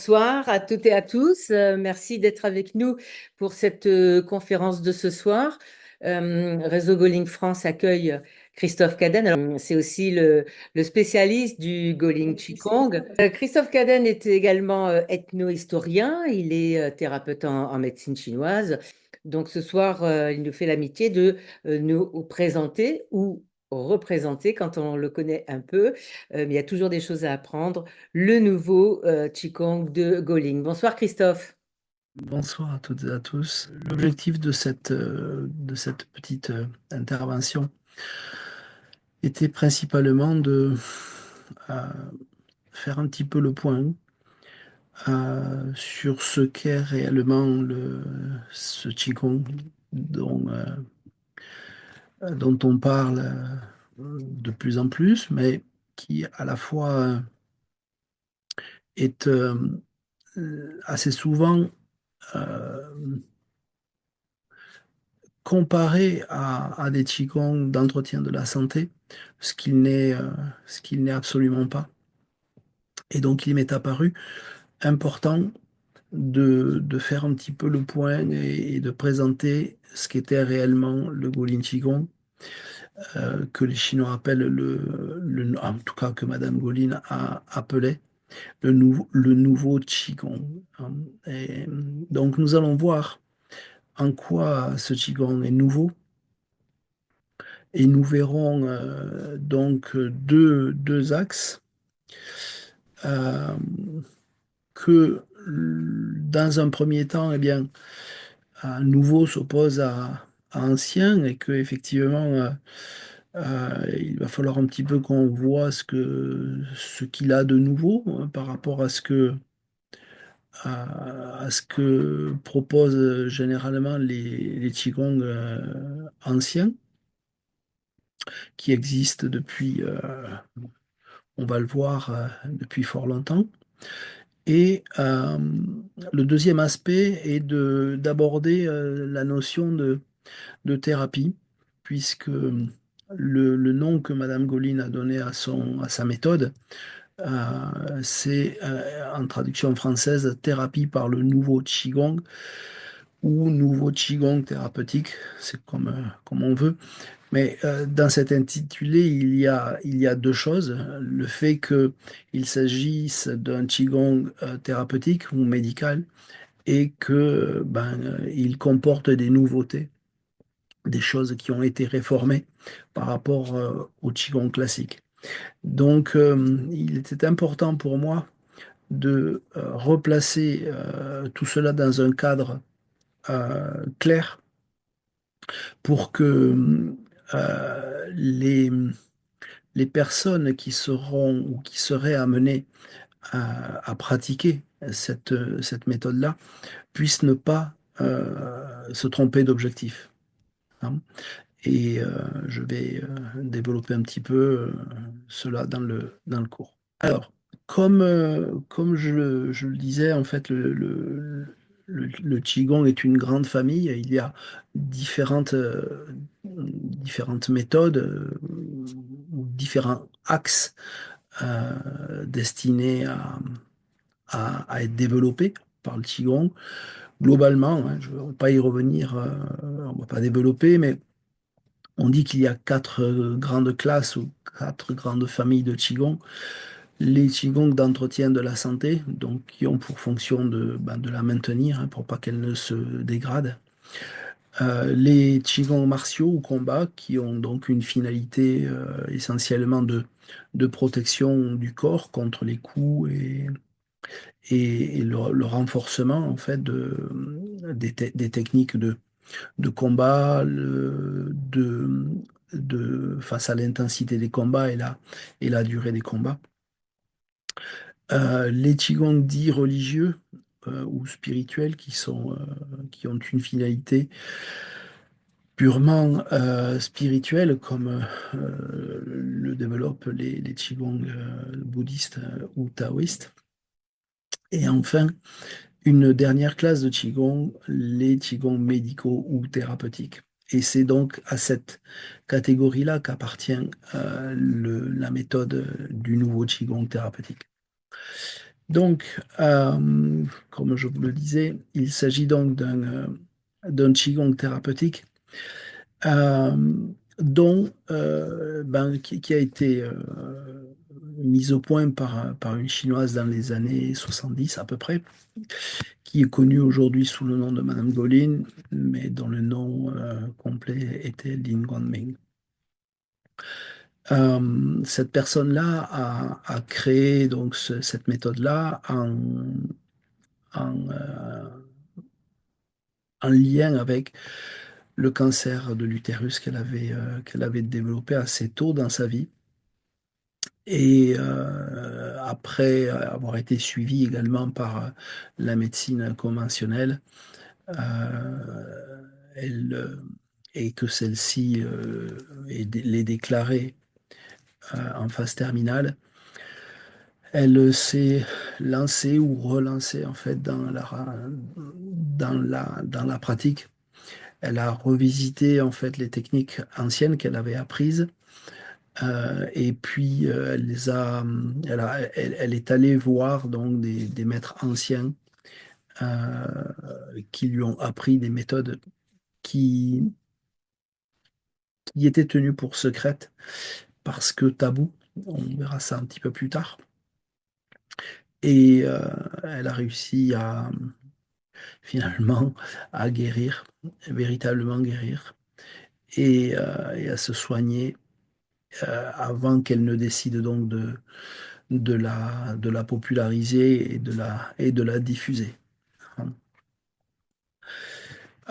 Bonsoir à toutes et à tous. Merci d'être avec nous pour cette conférence de ce soir. Réseau Goling France accueille Christophe Cadenne. Alors, c'est aussi le spécialiste du Goling Qigong. Christophe Cadenne est également ethno-historien. Il est thérapeute en médecine chinoise. Donc ce soir, il nous fait l'amitié de nous présenter ou représenter, quand on le connaît un peu, mais il y a toujours des choses à apprendre, le nouveau Qigong de Goling. Bonsoir Christophe. Bonsoir à toutes et à tous. L'objectif de cette petite intervention était principalement de euh, faire un petit peu le point sur ce qu'est réellement ce Qigong dont on parle de plus en plus, mais qui à la fois est assez souvent euh, comparé à des qigong d'entretien de la santé, ce qu'il n'est absolument pas. Et donc, il m'est apparu important de faire un petit peu le point et de présenter ce qu'était réellement le Golin Qigong, que les Chinois appellent en tout cas que Madame Golin a appelé le nouveau Qigong. Hein. Et donc, nous allons voir en quoi ce Qigong est nouveau. Et nous verrons donc deux axes euh, que dans un premier temps, eh bien, un nouveau s'oppose à ancien et que effectivement, il va falloir un petit peu qu'on voit ce qu'il a de nouveau, hein, par rapport à ce que proposent généralement les qigong anciens qui existent depuis, on va le voir, depuis fort longtemps. Et le deuxième aspect est d'aborder la notion de thérapie, puisque le nom que Madame Goline a donné à sa méthode, c'est en traduction française thérapie par le nouveau Qigong ou nouveau Qigong thérapeutique, c'est comme on veut. Mais dans cet intitulé, il y a deux choses. Le fait qu'il s'agisse d'un qigong thérapeutique ou médical et que il comporte des nouveautés, des choses qui ont été réformées par rapport au qigong classique. Donc, il était important pour moi de replacer tout cela dans un cadre clair pour que les personnes qui seront ou qui seraient amenées à pratiquer cette méthode-là puissent ne pas se tromper d'objectif. Hein. Et je vais développer un petit peu cela dans le cours. Alors, comme je le disais, en fait, le Qigong est une grande famille. Il y a différentes méthodes ou différents axes destinés à être développés par le Qigong. Globalement, hein, je ne vais pas y revenir, on ne va pas développer, mais on dit qu'il y a quatre grandes classes ou quatre grandes familles de Qigong. Les Qigong d'entretien de la santé, donc qui ont pour fonction de la maintenir, hein, pour pas qu'elle ne se dégrade. Les Qigong martiaux ou combats, qui ont donc une finalité essentiellement de protection du corps contre les coups et le renforcement en fait des techniques de combat, face à l'intensité des combats et la durée des combats. Les Qigong dits religieux ou spirituels qui ont une finalité purement spirituelle, comme le développent les Qigong bouddhistes ou taoïstes. Et enfin, une dernière classe de Qigong, les Qigong médicaux ou thérapeutiques. Et c'est donc à cette catégorie-là qu'appartient la méthode du nouveau Qigong thérapeutique. Donc, comme je vous le disais, il s'agit donc d'un Qigong thérapeutique euh, qui a été mise au point par une Chinoise dans les années 70 à peu près, qui est connue aujourd'hui sous le nom de Madame Golin, mais dont le nom complet était Lin Guangming. Cette personne-là a créé donc cette méthode-là en en lien avec le cancer de l'utérus qu'elle avait développé assez tôt dans sa vie. Et après avoir été suivie également par la médecine conventionnelle, elle, et que celle-ci l'ait déclarée en phase terminale, elle s'est lancée ou relancée en fait dans la pratique. Elle a revisité en fait les techniques anciennes qu'elle avait apprises et puis elle est allée voir donc des maîtres anciens euh, qui lui ont appris des méthodes qui, qui étaient tenues pour secrètes parce que tabou. On verra ça un petit peu plus tard. Et elle a réussi à finalement à guérir, véritablement guérir, et à se soigner avant qu'elle ne décide donc de la populariser et de la diffuser.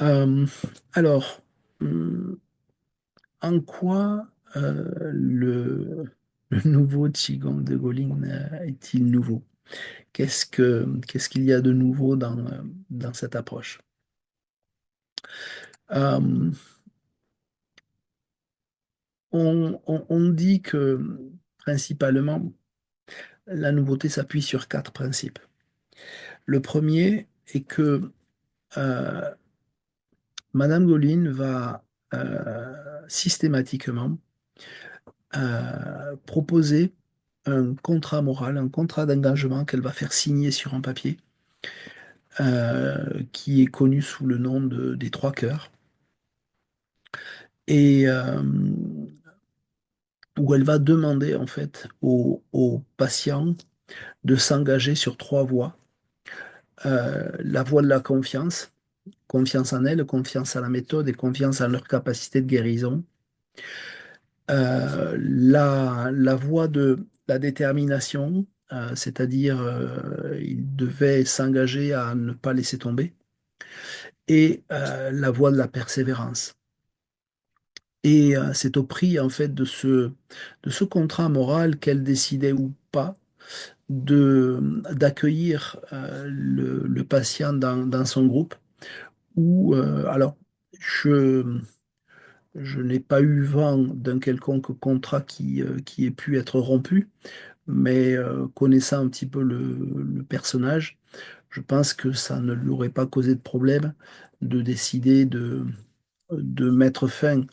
Euh, alors, hum, en quoi le nouveau Qigong de Golin est-il nouveau? Qu'est-ce qu'il y a de nouveau dans cette approche? Euh, on dit que principalement, la nouveauté s'appuie sur quatre principes. Le premier est que euh, Madame Golin va systématiquement proposer un contrat moral, un contrat d'engagement qu'elle va faire signer sur un papier qui est connu sous le nom des trois cœurs et où elle va demander en fait aux patients de s'engager sur trois voies. La voie de la confiance, confiance en elle, confiance à la méthode et confiance en leur capacité de guérison. La voie de la détermination, c'est-à-dire il devait s'engager à ne pas laisser tomber, et la voie de la persévérance. Et c'est au prix en fait de ce contrat moral qu'elle décidait ou pas d'accueillir le patient dans son groupe. Ou alors je je n'ai pas eu vent d'un quelconque contrat qui ait pu être rompu, mais connaissant un petit peu le personnage, je pense que ça ne lui aurait pas causé de problème de décider de mettre fin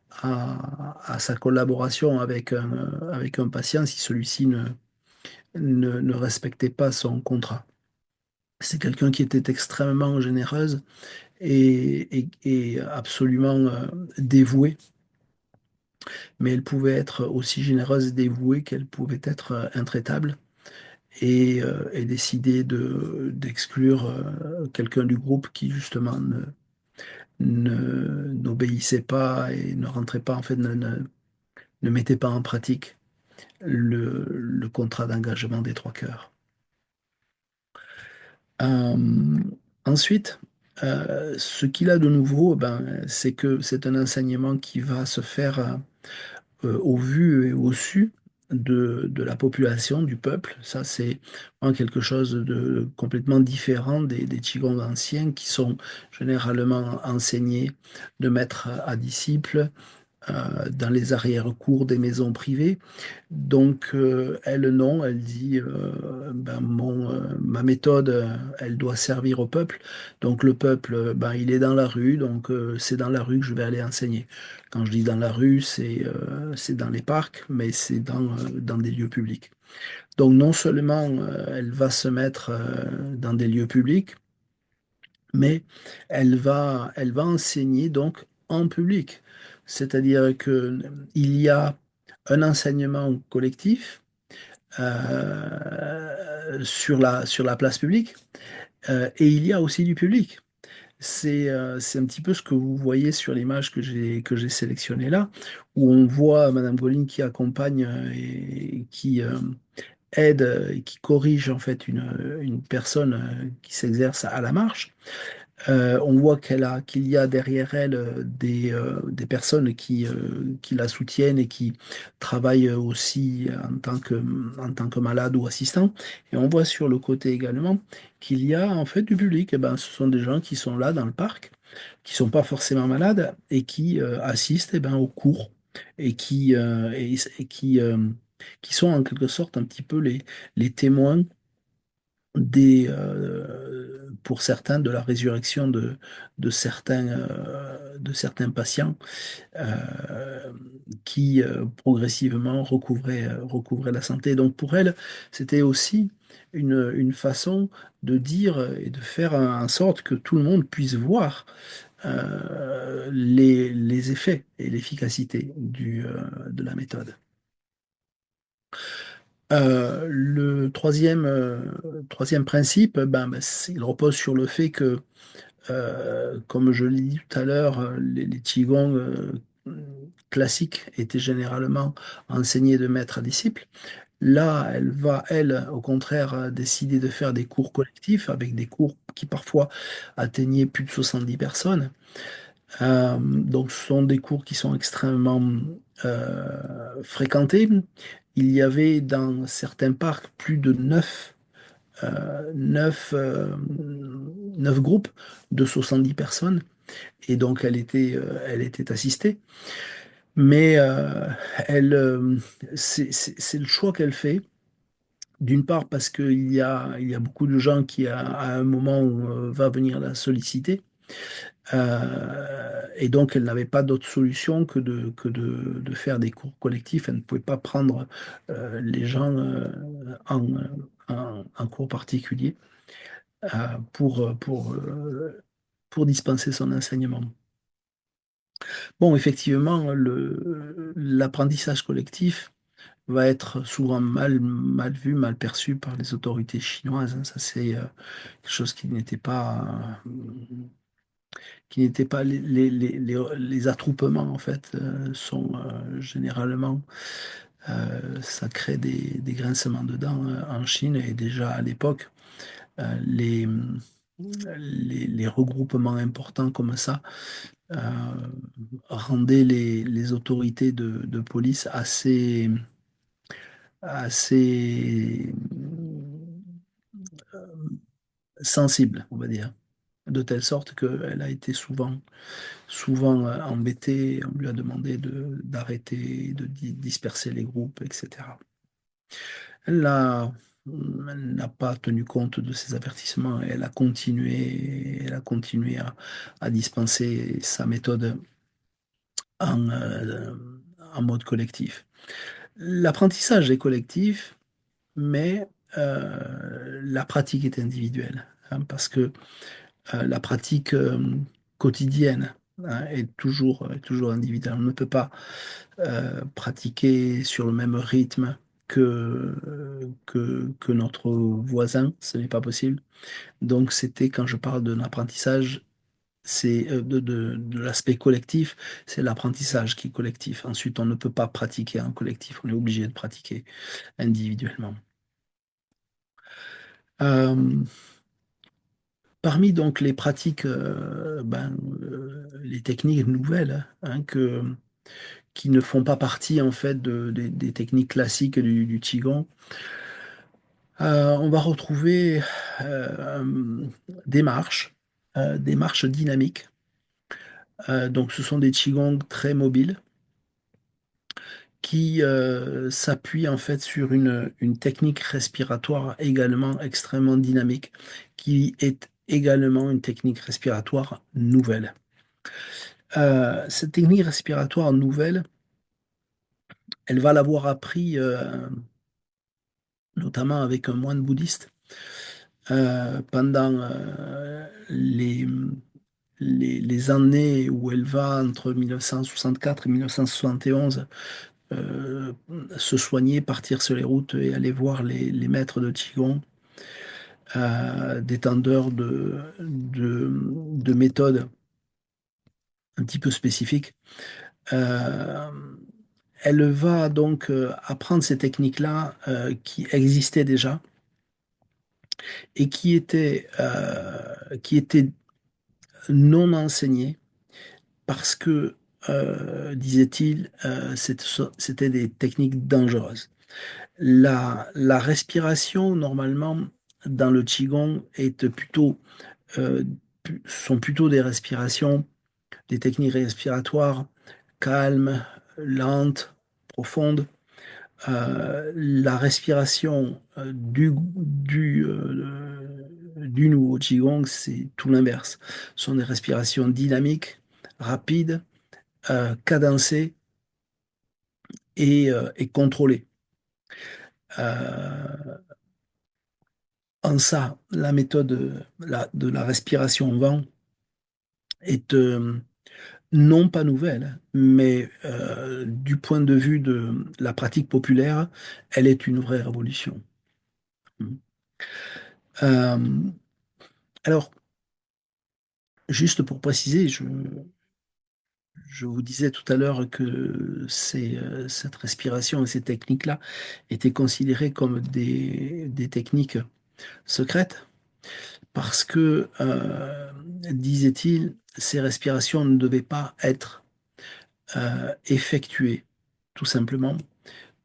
à sa collaboration avec un patient si celui-ci ne respectait pas son contrat. C'est quelqu'un qui était extrêmement généreuse et absolument dévouée, mais elle pouvait être aussi généreuse et dévouée qu'elle pouvait être intraitable et décider d'exclure quelqu'un du groupe qui justement n'obéissait pas et ne rentrait pas, en fait, ne mettait pas en pratique le contrat d'engagement des trois cœurs. Euh, ensuite, ce qu'il a de nouveau, ben, c'est que c'est un enseignement qui va se faire au vu et au su de la population, du peuple. Ça, c'est vraiment quelque chose de complètement différent des Qigong anciens qui sont généralement enseignés de maître à disciple dans les arrière-cours des maisons privées. Donc, elle, non, elle dit, ma méthode, elle doit servir au peuple. Donc, le peuple, ben, il est dans la rue, donc c'est dans la rue que je vais aller enseigner. Quand je dis dans la rue, c'est dans les parcs, mais c'est dans des lieux publics. Donc non seulement elle va se mettre dans des lieux publics, mais elle va enseigner donc en public. C'est-à-dire que il y a un enseignement collectif sur la place publique et il y a aussi du public. C'est un petit peu ce que vous voyez sur l'image que j'ai sélectionnée là, où on voit Madame Pauline qui accompagne et qui aide et qui corrige en fait une personne qui s'exerce à la marche. On voit qu'il y a derrière elle des personnes qui la soutiennent et qui travaillent aussi en tant que malade ou assistant. Et on voit sur le côté également qu'il y a en fait du public. Eh ben, ce sont des gens qui sont là dans le parc, qui sont pas forcément malades et qui assistent eh ben, aux cours et qui sont en quelque sorte un petit peu les témoins pour certains de la résurrection de certains patients euh, qui progressivement recouvraient la santé. Donc pour elle, c'était aussi une façon de dire et de faire en sorte que tout le monde puisse voir les effets et l'efficacité de la méthode. Troisième principe, il repose sur le fait que, comme je l'ai dit tout à l'heure, les Qigong classiques étaient généralement enseignés de maître à disciple. Là, elle va, elle, au contraire, décider de faire des cours collectifs avec des cours qui parfois atteignaient plus de 70 personnes. Donc, ce sont des cours qui sont extrêmement fréquentés. Il y avait dans certains parcs plus de euh, neuf, euh, 9 groupes de 70 personnes. Et donc, elle était assistée. Mais c'est le choix qu'elle fait. D'une part, parce il y a beaucoup de gens qui, à un moment, va venir la solliciter. Et donc, elle n'avait pas d'autre solution de faire des cours collectifs. Elle ne pouvait pas prendre les gens en cours particulier euh, pour, euh, pour, euh, pour dispenser son enseignement. Bon, effectivement, l'apprentissage collectif va être souvent mal vu, mal perçu par les autorités chinoises, hein. Ça, c'est quelque chose qui n'était pas les attroupements, en fait, sont généralement, ça crée des grincements de dents en Chine. Et déjà à l'époque, euh, les, les regroupements importants comme ça euh, rendaient les autorités de police assez sensibles, on va dire. De telle sorte qu'elle a été souvent embêtée. On lui a demandé d'arrêter, de disperser les groupes, etc. Elle n'a elle n'a pas tenu compte de ces avertissements et elle a continué à dispenser sa méthode en, euh, en mode collectif. L'apprentissage est collectif, mais la pratique est individuelle, hein, parce que la pratique quotidienne hein, est toujours individuelle. On ne peut pas pratiquer sur le même rythme que notre voisin, ce n'est pas possible. Donc c'était quand je parle d'un apprentissage, c'est de l'aspect collectif, c'est l'apprentissage qui est collectif. Ensuite, on ne peut pas pratiquer en collectif, on est obligé de pratiquer individuellement. Euh, Parmi donc les pratiques, les techniques nouvelles hein, qui ne font pas partie en fait des techniques classiques du Qigong, on va retrouver euh, des marches, des marches dynamiques. Donc ce sont des Qigong très mobiles qui s'appuient en fait sur une technique respiratoire également extrêmement dynamique, qui est également une technique respiratoire nouvelle. Cette technique respiratoire nouvelle, elle va l'avoir appris notamment avec un moine bouddhiste, pendant les années où elle va entre 1964 et 1971 euh, se soigner, partir sur les routes et aller voir les maîtres de Qigong, détendeurs de méthodes un petit peu spécifiques. Euh, Elle va donc apprendre ces techniques-là qui existaient déjà et qui étaient non enseignées parce que, disait-il, c'était des techniques dangereuses. La respiration, normalement, dans le Qigong, euh, sont plutôt des respirations, des techniques respiratoires calmes, lentes, profondes. La respiration du nouveau Qigong, c'est tout l'inverse. Ce sont des respirations dynamiques, rapides, cadencées et contrôlées. Euh, En ça, la méthode de la respiration au vent est non pas nouvelle, mais du point de vue de la pratique populaire, elle est une vraie révolution. Euh, alors, juste pour préciser, je vous disais tout à l'heure que cette respiration et ces techniques-là étaient considérées comme des techniques secrètes parce que, disait-il, ces respirations ne devaient pas être effectuées tout simplement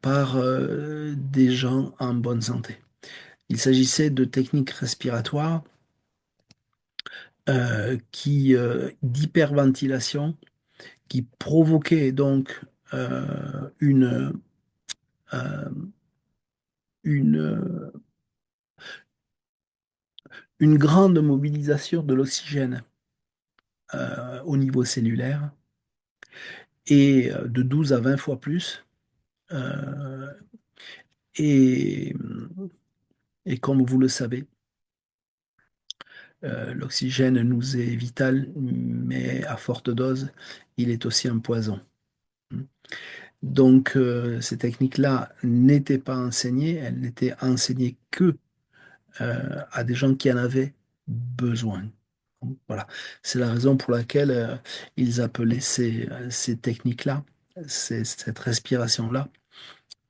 par des gens en bonne santé. Il s'agissait de techniques respiratoires d'hyperventilation qui provoquaient donc une, euh, une, une grande mobilisation de l'oxygène au niveau cellulaire et de 12 à 20 fois plus. Euh, et, et comme vous le savez, l'oxygène nous est vital, mais à forte dose, il est aussi un poison. Donc, ces techniques-là n'étaient pas enseignées, elles n'étaient enseignées que à des gens qui en avaient besoin. Donc, voilà, c'est la raison pour laquelle ils appelaient ces techniques-là, cette respiration-là,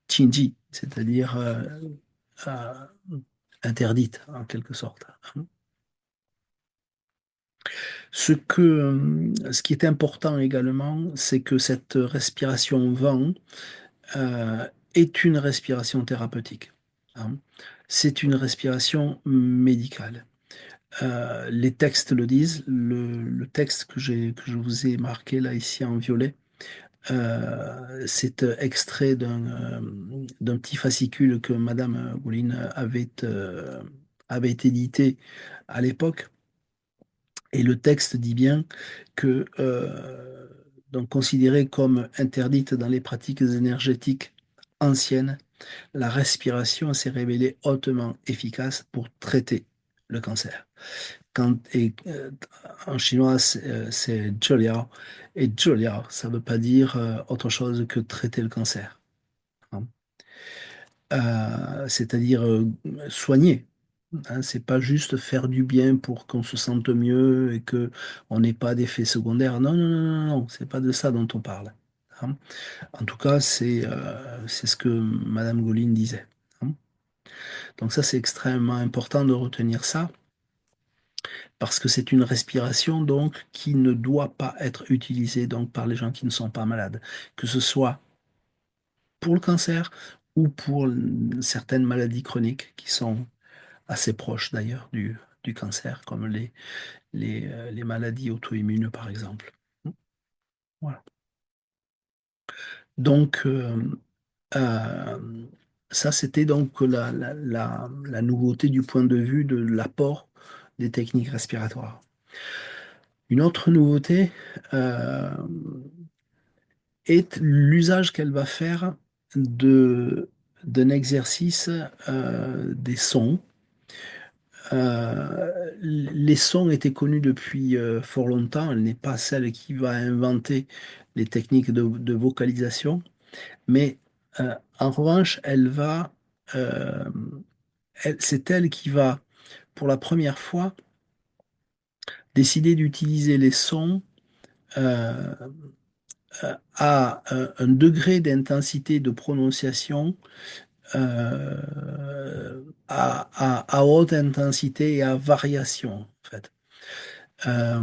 Qingji, c'est-à-dire euh, interdite en quelque sorte. Ce qui est important également, c'est que cette respiration vent est une respiration thérapeutique, hein. C'est une respiration médicale. Les textes le disent. Le texte que je vous ai marqué là ici en violet, c'est extrait d'un petit fascicule que Madame Gouline avait édité à l'époque. Et le texte dit bien que, donc considérée comme interdite dans les pratiques énergétiques anciennes, la respiration s'est révélée hautement efficace pour traiter le cancer. En chinois, c'est Zheliao. Et Zheliao, ça ne veut pas dire autre chose que traiter le cancer, hein. C'est-à-dire soigner. Hein, c'est pas juste faire du bien pour qu'on se sente mieux et que on n'ait pas d'effets secondaires. Non, non, non, non, non, c'est pas de ça dont on parle, hein. En tout cas, c'est ce que Madame Goline disait, hein. Donc ça, c'est extrêmement important de retenir ça parce que c'est une respiration donc qui ne doit pas être utilisée donc par les gens qui ne sont pas malades, que ce soit pour le cancer ou pour certaines maladies chroniques qui sont assez proches d'ailleurs du cancer, comme les maladies auto-immunes, par exemple. Voilà. Donc, euh, ça, c'était donc la nouveauté du point de vue de l'apport des techniques respiratoires. Une autre nouveauté est l'usage qu'elle va faire de, d'un exercice des sons. Les sons étaient connus depuis fort longtemps. Elle n'est pas celle qui va inventer les techniques de vocalisation, mais en revanche, euh, c'est elle qui va, pour la première fois, décider d'utiliser les sons euh, à un degré d'intensité de prononciation à haute intensité et à variation, en fait. Euh,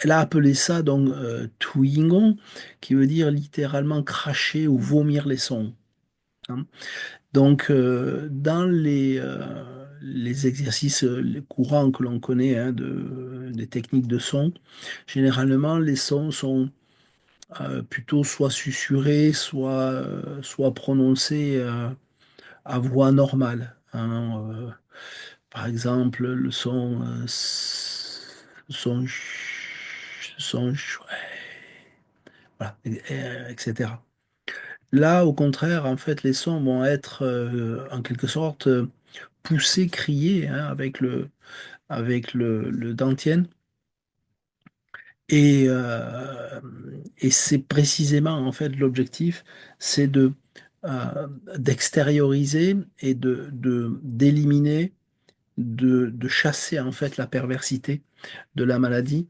Elle a appelé ça donc Twingon, qui veut dire littéralement cracher ou vomir les sons, hein. Donc, dans les exercices courants que l'on connaît, hein, des techniques de son, généralement les sons sont plutôt soit susurrés, soit prononcés à voix normale, hein. Par exemple, le son, voilà, etc. Là, au contraire, en fait, les sons vont être en quelque sorte poussés, criés, hein, avec le dantienne. Et c'est précisément, en fait, l'objectif, c'est d'extérioriser et d'éliminer, de chasser, en fait, la perversité de la maladie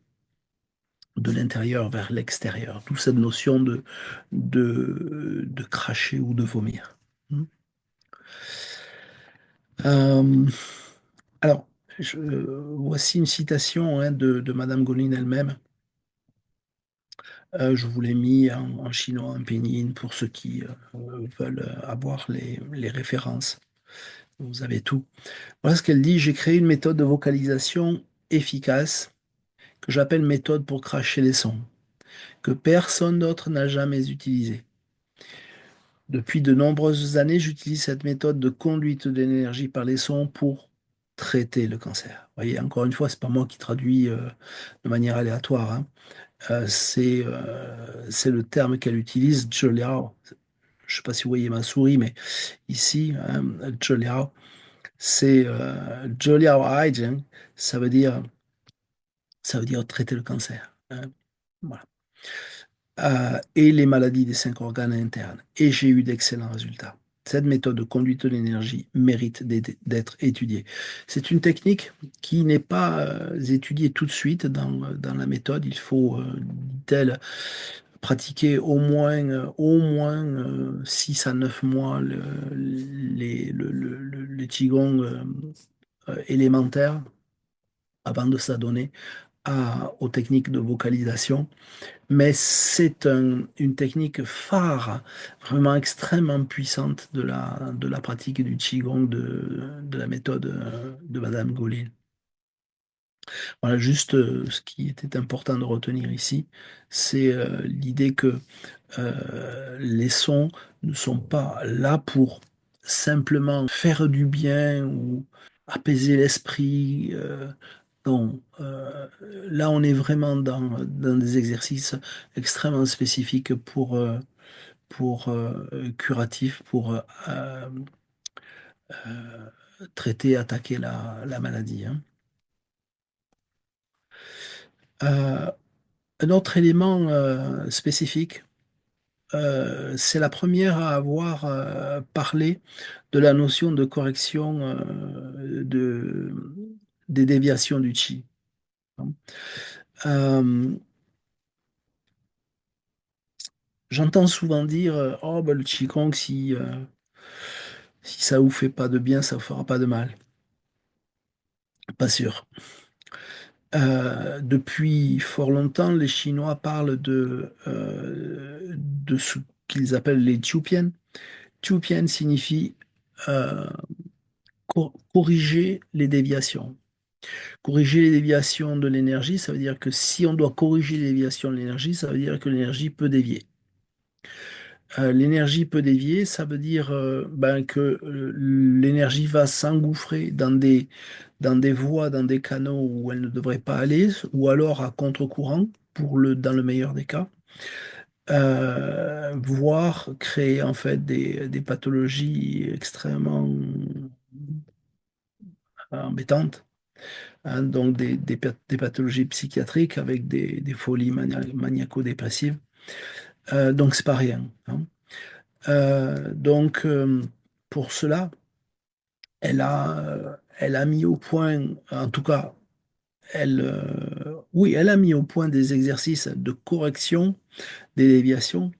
de l'intérieur vers l'extérieur. D'où cette notion de cracher ou de vomir. Hmm. Euh, alors, voici une citation, hein, de Madame Goline elle-même. Je vous l'ai mis en chinois, en pinyin, pour ceux qui veulent avoir les références. Vous avez tout. Voilà ce qu'elle dit. J'ai créé une méthode de vocalisation efficace que j'appelle méthode pour cracher les sons, que personne d'autre n'a jamais utilisée. Depuis de nombreuses années, j'utilise cette méthode de conduite de l'énergie par les sons pour traiter le cancer. Vous voyez, encore une fois, c'est pas moi qui traduis de manière aléatoire, hein. C'est le terme qu'elle utilise, Zheliao. Je ne sais pas si vous voyez ma souris, mais ici, hein, Zheliao, c'est Zheliao Aizhen, ça veut dire, ça veut dire traiter le cancer, hein. Voilà. Et les maladies des cinq organes internes. Et j'ai eu d'excellents résultats. Cette méthode de conduite de l'énergie mérite d'être étudiée. C'est une technique qui n'est pas étudiée tout de suite dans la méthode. Il faut, dit-elle, pratiquer au moins 6 à 9 mois le Qigong élémentaire avant de s'adonner aux techniques de vocalisation. Mais c'est une technique phare, vraiment extrêmement puissante de la pratique du Qigong, de la méthode de Madame Golin. Voilà, juste ce qui était important de retenir ici, c'est l'idée que les sons ne sont pas là pour simplement faire du bien ou apaiser l'esprit. Non, là on est vraiment dans des exercices extrêmement spécifiques pour curatifs, pour traiter, attaquer la maladie, hein. Euh, un autre élément spécifique, c'est la première à avoir parlé de la notion de correction des déviations du chi, hein. Euh, J'entends souvent dire oh, ben, le Qigong, si ça vous fait pas de bien, ça vous fera pas de mal. Pas sûr. Depuis fort longtemps, les Chinois parlent de ce qu'ils appellent les Tupian. Tupian signifie euh, corriger les déviations. Corriger les déviations de l'énergie, ça veut dire que si on doit corriger les déviations de l'énergie, ça veut dire que l'énergie peut dévier. L'énergie peut dévier, ça veut dire ben, que l'énergie va s'engouffrer dans des voies, dans des canaux où elle ne devrait pas aller, ou alors à contre-courant, dans le meilleur des cas. voire créer en fait des pathologies extrêmement embêtantes, hein, donc des pathologies psychiatriques avec des folies maniaco-dépressives. Donc c'est pas rien, hein. Donc pour cela, elle a mis au point, en tout cas, oui, elle a mis au point des exercices de correction des déviations.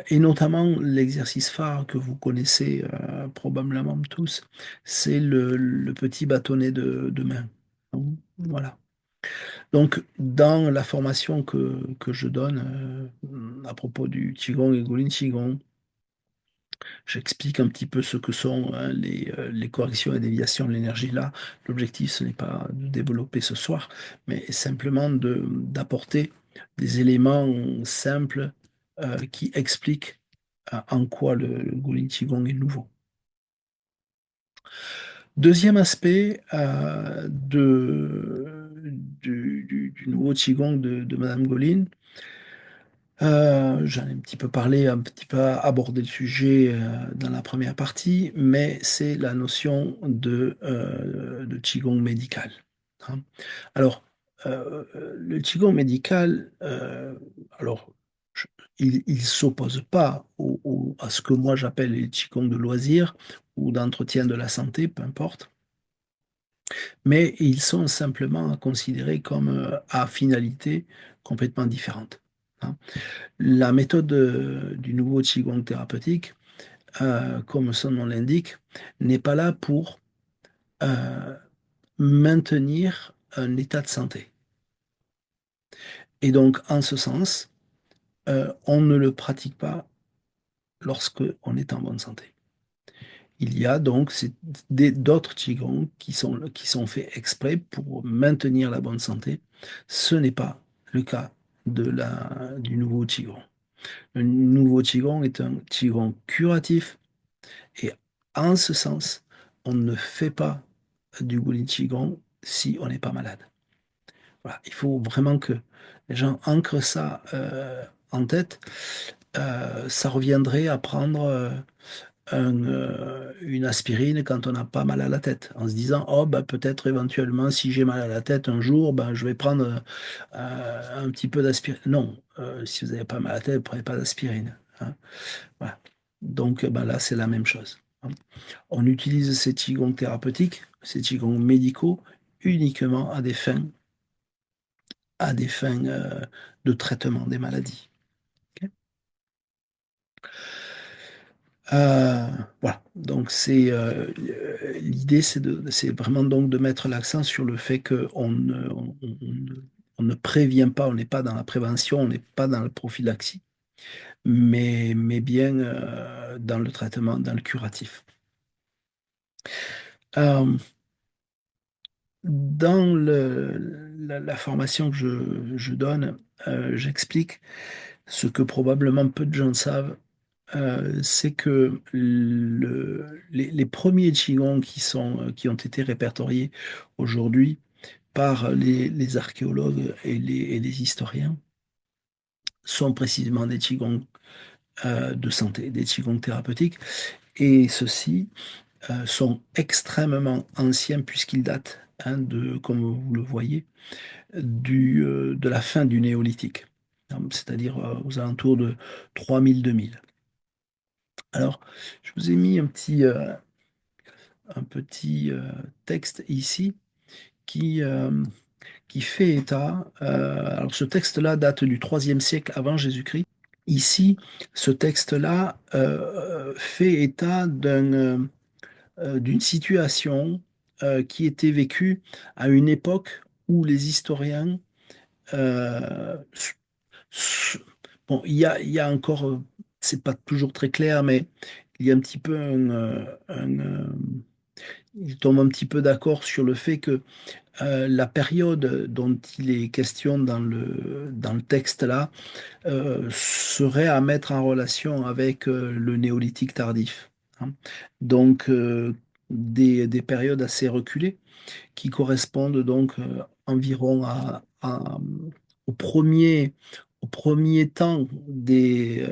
Et notamment l'exercice phare que vous connaissez probablement tous, c'est le petit bâtonnet de main. Donc, voilà. Donc, dans la formation que je donne à propos du Qigong et Gulin Qigong, j'explique un petit peu ce que sont, hein, les corrections et déviations de l'énergie. Là, l'objectif, ce n'est pas de développer ce soir, mais simplement d'apporter des éléments simples qui expliquent en quoi le Gulin Qigong est nouveau. Deuxième aspect du nouveau Qigong de Madame Golin. J'en ai un petit peu parlé, un petit peu abordé le sujet dans la première partie, mais c'est la notion de Qigong médical, hein. Alors, le Qigong médical, alors, je- il ne s'oppose pas à ce que moi j'appelle les Qigong de loisirs ou d'entretien de la santé, peu importe, mais ils sont simplement considérés comme à finalité complètement différente, hein. La méthode du nouveau Qigong thérapeutique, comme son nom l'indique, n'est pas là pour euh, maintenir un état de santé. Et donc, en ce sens, on ne le pratique pas lorsque on est en bonne santé. Il y a donc d'autres Qigong qui sont faits exprès pour maintenir la bonne santé. Ce n'est pas le cas du nouveau Qigong. Le nouveau Qigong est un Qigong curatif. Et en ce sens, on ne fait pas du Gulin Qigong si on n'est pas malade. Voilà, il faut vraiment que les gens ancrent ça en tête. Ça reviendrait à prendre une aspirine quand on n'a pas mal à la tête, en se disant, oh, bah, peut-être éventuellement, si j'ai mal à la tête un jour, ben, je vais prendre un petit peu d'aspirine. Non, si vous n'avez pas mal à la tête, ne prenez pas d'aspirine, hein. Voilà. Donc ben, là, c'est la même chose, hein. On utilise ces qigong thérapeutiques, ces qigong médicaux, uniquement à des fins de traitement des maladies. Ok. Euh, voilà, donc l'idée, c'est vraiment donc de mettre l'accent sur le fait on ne prévient pas, on n'est pas dans la prévention, on n'est pas dans la prophylaxie, mais bien dans le traitement, dans le curatif. Euh, Dans la formation que je donne, j'explique ce que probablement peu de gens savent, c'est que les premiers Qigong qui ont été répertoriés aujourd'hui par les archéologues et les historiens sont précisément des Qigong de santé, des Qigong thérapeutiques, et ceux-ci sont extrêmement anciens puisqu'ils datent, hein, comme vous le voyez, de la fin du néolithique, hein, c'est-à-dire aux alentours de 3000-2000. Alors, je vous ai mis un petit texte ici qui, euh, qui fait état. Alors, ce texte-là date du IIIe siècle avant Jésus-Christ. Ici, ce texte-là fait état d'une situation qui était vécue à une époque où les historiens euh, s- bon, il y a encore, c'est pas toujours très clair, mais il y a un petit peu ils tombent un petit peu d'accord sur le fait que la période dont il est question dans le texte là serait à mettre en relation avec le néolithique tardif, hein. Donc, des périodes assez reculées qui correspondent donc environ au premier. au premier temps des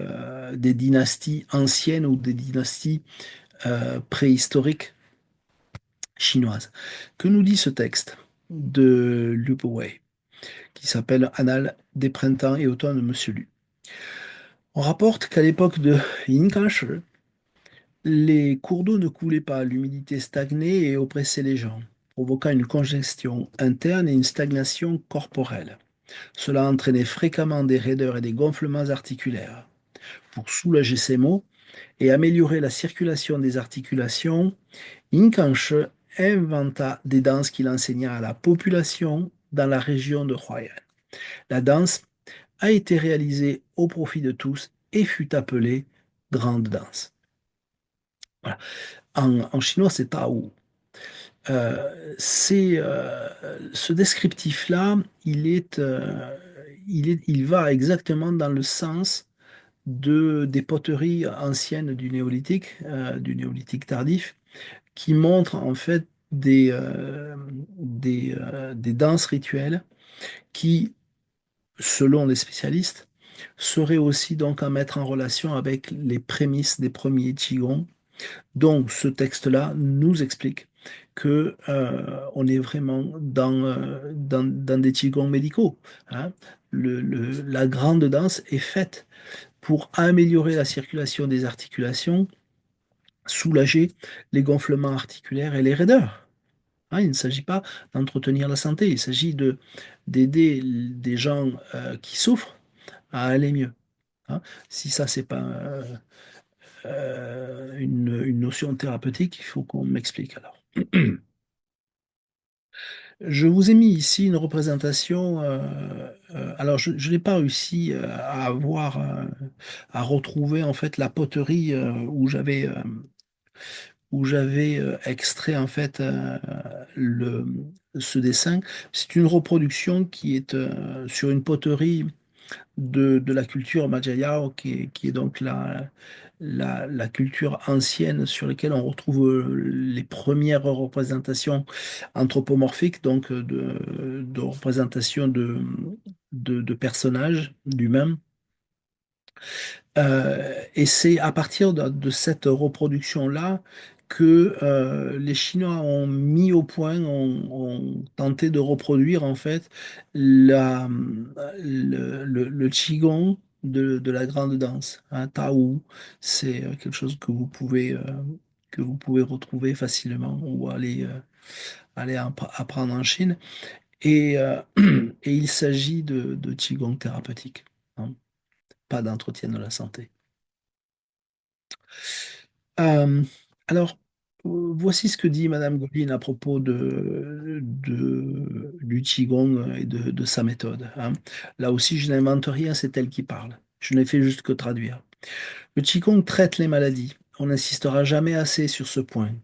dynasties anciennes ou des dynasties préhistoriques chinoises. Que nous dit ce texte de Liu Wei, qui s'appelle Annales des printemps et automnes de Monsieur Lu? On rapporte qu'à l'époque de Yin Kanshi, les cours d'eau ne coulaient pas, l'humidité stagnait et oppressait les gens, provoquant une congestion interne et une stagnation corporelle. Cela entraînait fréquemment des raideurs et des gonflements articulaires. Pour soulager ces maux et améliorer la circulation des articulations, Yin Kanshi inventa des danses qu'il enseigna à la population dans la région de Huai'an. La danse a été réalisée au profit de tous et fut appelée grande danse. Voilà. En chinois, c'est Tao. Ce descriptif-là, il va exactement dans le sens des poteries anciennes du néolithique tardif, qui montrent en fait des danses rituelles qui, selon les spécialistes, seraient aussi donc à mettre en relation avec les prémices des premiers Qigong. Donc, ce texte-là nous explique que on est vraiment dans des qigong médicaux, hein. La grande danse est faite pour améliorer la circulation des articulations, soulager les gonflements articulaires et les raideurs, hein. Il ne s'agit pas d'entretenir la santé, il s'agit d'aider des gens qui souffrent à aller mieux, hein. Si ça, c'est pas une notion thérapeutique, il faut qu'on m'explique alors. Je vous ai mis ici une représentation. Alors, je n'ai pas réussi à avoir, à retrouver en fait la poterie où j'avais extrait en fait le, ce dessin. C'est une reproduction qui est sur une poterie de la culture Majayao, qui est donc la culture ancienne sur laquelle on retrouve les premières représentations anthropomorphiques, donc de représentations de personnages, d'humains. Et c'est à partir de cette reproduction-là que les Chinois ont mis au point, ont tenté de reproduire en fait le Qigong de la grande danse. Hein, Tao, c'est quelque chose que vous pouvez retrouver facilement ou aller apprendre en Chine. Et, et il s'agit de Qigong thérapeutique, hein, pas d'entretien de la santé. Euh, alors, voici ce que dit Madame Goline à propos du Qigong et de sa méthode, hein. Là aussi, je n'invente rien, c'est elle qui parle. Je n'ai fait juste que traduire. Le Qigong traite les maladies. On n'insistera jamais assez sur ce point.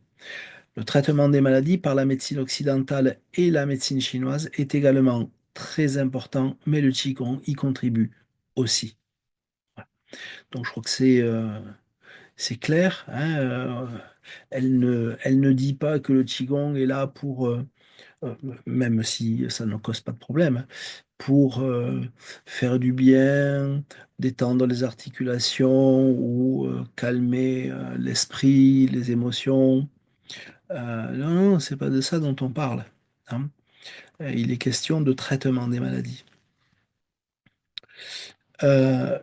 Le traitement des maladies par la médecine occidentale et la médecine chinoise est également très important, mais le Qigong y contribue aussi. Donc, je crois que c'est clair, hein. Elle ne dit pas que le Qigong est là pour, euh, même si ça ne cause pas de problème, hein, pour faire du bien, détendre les articulations ou calmer l'esprit, les émotions. Non, non, c'est pas de ça dont on parle, hein. Il est question de traitement des maladies. Euh,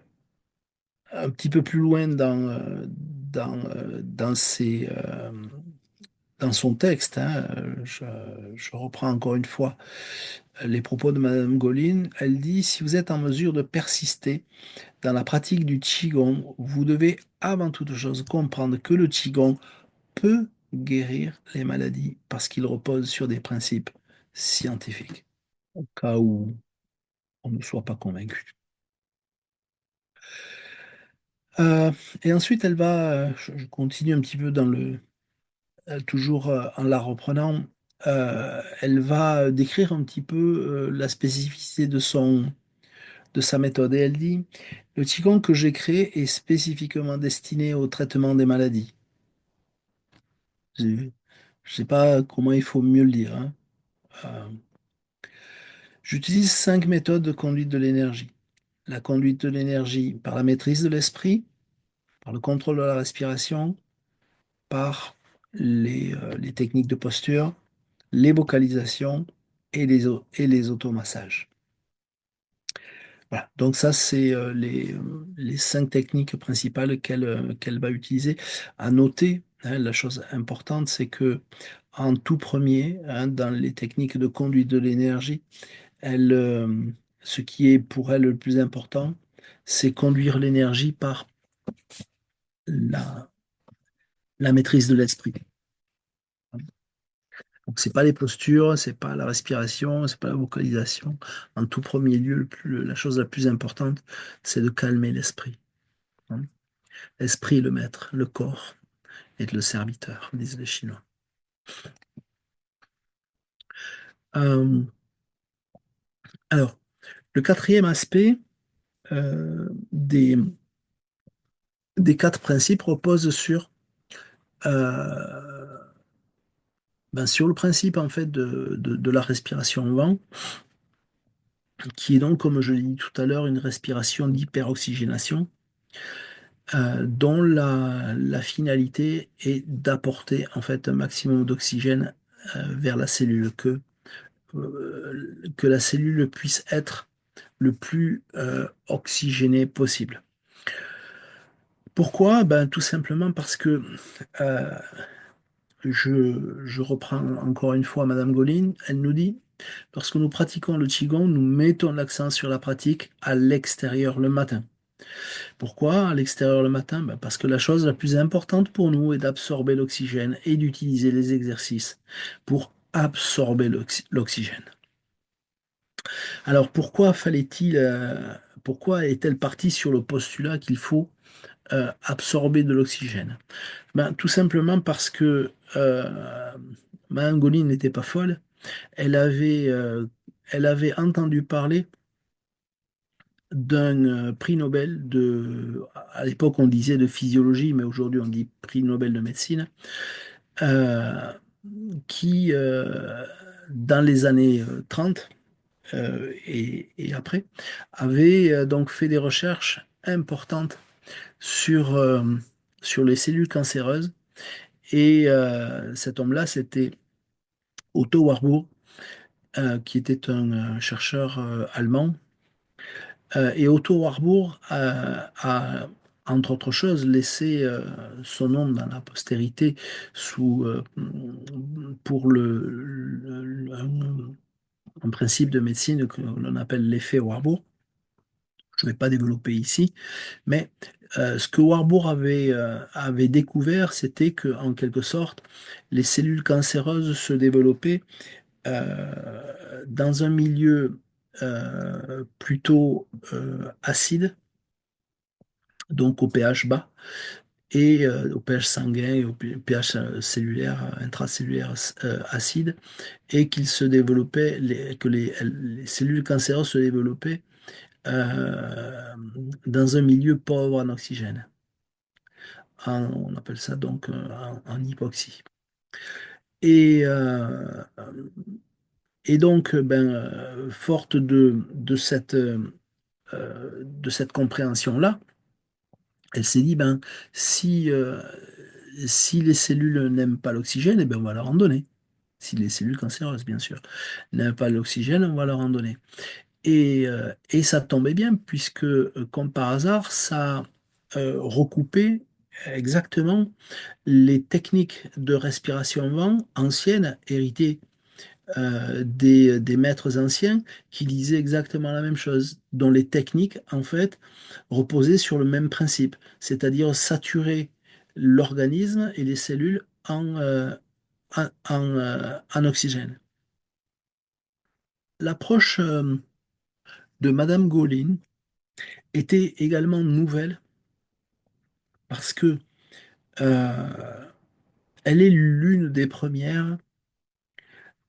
un petit peu plus loin dans son texte, hein, je reprends encore une fois les propos de Madame Goline. Elle dit, si vous êtes en mesure de persister dans la pratique du Qigong, vous devez avant toute chose comprendre que le Qigong peut guérir les maladies parce qu'il repose sur des principes scientifiques, au cas où on ne soit pas convaincu. Euh, et ensuite, je continue un petit peu toujours en la reprenant, elle va décrire un petit peu la spécificité de sa méthode. Et elle dit, le Qigong que j'ai créé est spécifiquement destiné au traitement des maladies. Je ne sais pas comment il faut mieux le dire, hein. Euh, J'utilise 5 méthodes de conduite de l'énergie. la conduite de l'énergie par la maîtrise de l'esprit, par le contrôle de la respiration, par les techniques de posture, les vocalisations et les automassages. Voilà. Donc ça, c'est les 5 techniques principales qu'elle va utiliser. À noter, hein, la chose importante, c'est que en tout premier, hein, dans les techniques de conduite de l'énergie, elle, ce qui est pour elle le plus important, c'est conduire l'énergie par la, la maîtrise de l'esprit. Donc c'est pas les postures, c'est pas la respiration, c'est pas la vocalisation. En tout premier lieu, la chose la plus importante, c'est de calmer l'esprit, hein. L'esprit est le maître, le corps est le serviteur, disent les Chinois. Euh, alors, le quatrième aspect des 4 principes repose euh, sur le principe en fait de la respiration au vent, qui est donc, comme je l'ai dit tout à l'heure, une respiration d'hyperoxygénation, dont la finalité est d'apporter en fait un maximum d'oxygène vers la cellule, que la cellule puisse être le plus oxygénée possible. Pourquoi? Ben, tout simplement parce que euh, je reprends encore une fois Madame Goline, elle nous dit, lorsque nous pratiquons le Qigong, nous mettons l'accent sur la pratique à l'extérieur le matin. Pourquoi à l'extérieur le matin? Ben, parce que la chose la plus importante pour nous est d'absorber l'oxygène et d'utiliser les exercices pour absorber l'oxygène. Alors pourquoi est-elle partie sur le postulat qu'il faut absorber de l'oxygène? Ben, tout simplement parce que Madame Goline n'était pas folle. Elle avait, euh, elle avait entendu parler d'un prix Nobel à l'époque on disait de physiologie, mais aujourd'hui on dit prix Nobel de médecine, euh, qui dans les années 30 et après avait donc fait des recherches importantes sur, euh, sur les cellules cancéreuses. Et cet homme-là, c'était Otto Warburg, qui était un chercheur allemand. Et Otto Warburg entre autres choses, laissé son nom dans la postérité pour un principe de médecine que l'on appelle l'effet Warburg. Je ne vais pas développer ici, mais ce que Warburg avait découvert, c'était que, en quelque sorte, les cellules cancéreuses se développaient dans un milieu plutôt acide, donc au pH bas, et au pH sanguin et au pH cellulaire, intracellulaire acide, et qu'il se développait, que les cellules cancéreuses se développaient dans un milieu pauvre en oxygène. On appelle ça donc en hypoxie. Et, et donc, forte de cette compréhension-là, elle s'est dit, si, euh, si les cellules n'aiment pas l'oxygène, eh ben, on va leur en donner. Si les cellules cancéreuses, bien sûr, n'aiment pas l'oxygène, on va leur en donner. Et ça tombait bien, puisque, comme par hasard, ça recoupait exactement les techniques de respiration vent anciennes, héritées des maîtres anciens, qui disaient exactement la même chose, dont les techniques, en fait, reposaient sur le même principe, c'est-à-dire saturer l'organisme et les cellules en oxygène. L'approche de Madame Gaulin était également nouvelle parce que euh, elle est l'une des premières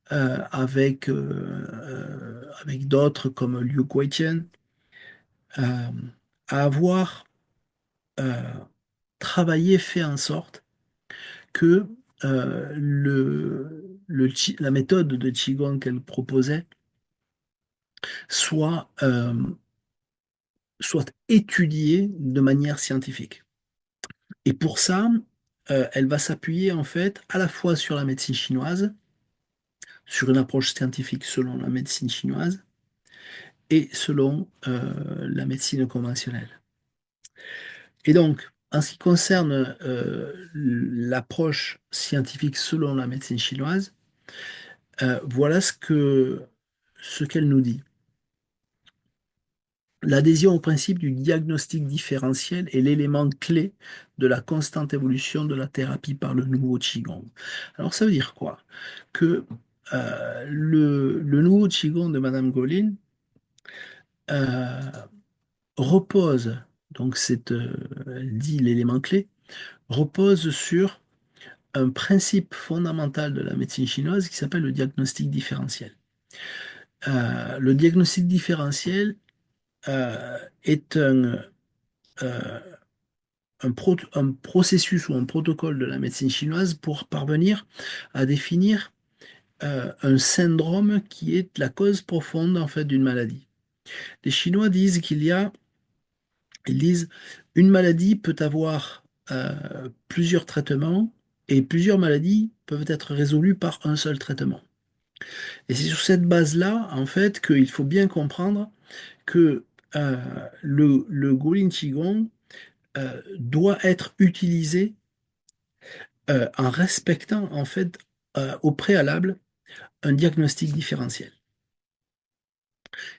avec d'autres comme Liu Guotian euh, à avoir euh, travaillé, fait en sorte que la méthode de Qigong qu'elle proposait soit soit étudiée de manière scientifique. Et pour ça, elle va s'appuyer en fait à la fois sur la médecine chinoise, sur une approche scientifique selon la médecine chinoise et selon la médecine conventionnelle. Et donc, en ce qui concerne l'approche scientifique selon la médecine chinoise, voilà ce qu'elle nous dit. L'adhésion au principe du diagnostic différentiel est l'élément clé de la constante évolution de la thérapie par le nouveau Qigong. Alors ça veut dire quoi? Que le nouveau Qigong de Madame Golin euh, repose, donc elle dit l'élément clé, repose sur un principe fondamental de la médecine chinoise qui s'appelle le diagnostic différentiel. Le diagnostic différentiel est euh, un processus ou un protocole de la médecine chinoise pour parvenir à définir un syndrome qui est la cause profonde en fait d'une maladie. Les Chinois disent ils disent une maladie peut avoir plusieurs traitements et plusieurs maladies peuvent être résolues par un seul traitement. Et c'est sur cette base-là, en fait, qu'il faut bien comprendre que euh, le Guolin Qigong doit être utilisé en respectant, en fait, au préalable, un diagnostic différentiel.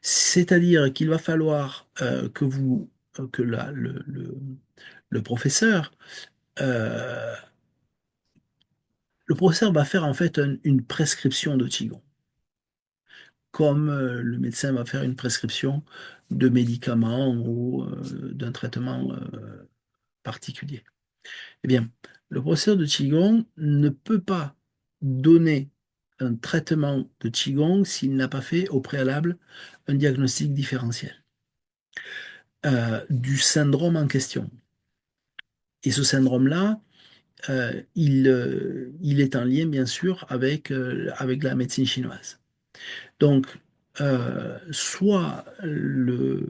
C'est-à-dire qu'il va falloir que le professeur, euh, le professeur va faire en fait une prescription de Qigong, comme le médecin va faire une prescription de médicaments ou d'un traitement particulier. Eh bien, le professeur de Qigong ne peut pas donner un traitement de Qigong s'il n'a pas fait au préalable un diagnostic différentiel du syndrome en question. Et ce syndrome-là, il est en lien, bien sûr, avec la médecine chinoise. Donc, soit le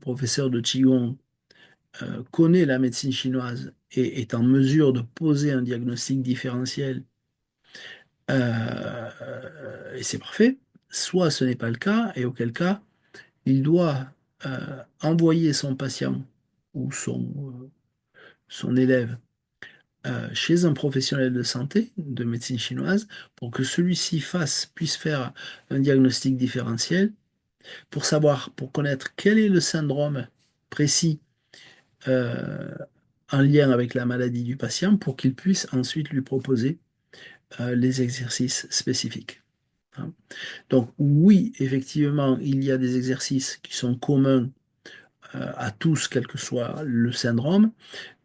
professeur de Qigong connaît la médecine chinoise et est en mesure de poser un diagnostic différentiel, et c'est parfait, soit ce n'est pas le cas, et auquel cas, il doit envoyer son patient ou son élève chez un professionnel de santé, de médecine chinoise, pour que celui-ci puisse faire un diagnostic différentiel, pour connaître quel est le syndrome précis euh, en lien avec la maladie du patient, pour qu'il puisse ensuite lui proposer les exercices spécifiques. Hein. Donc oui, effectivement, il y a des exercices qui sont communs à tous, quel que soit le syndrome,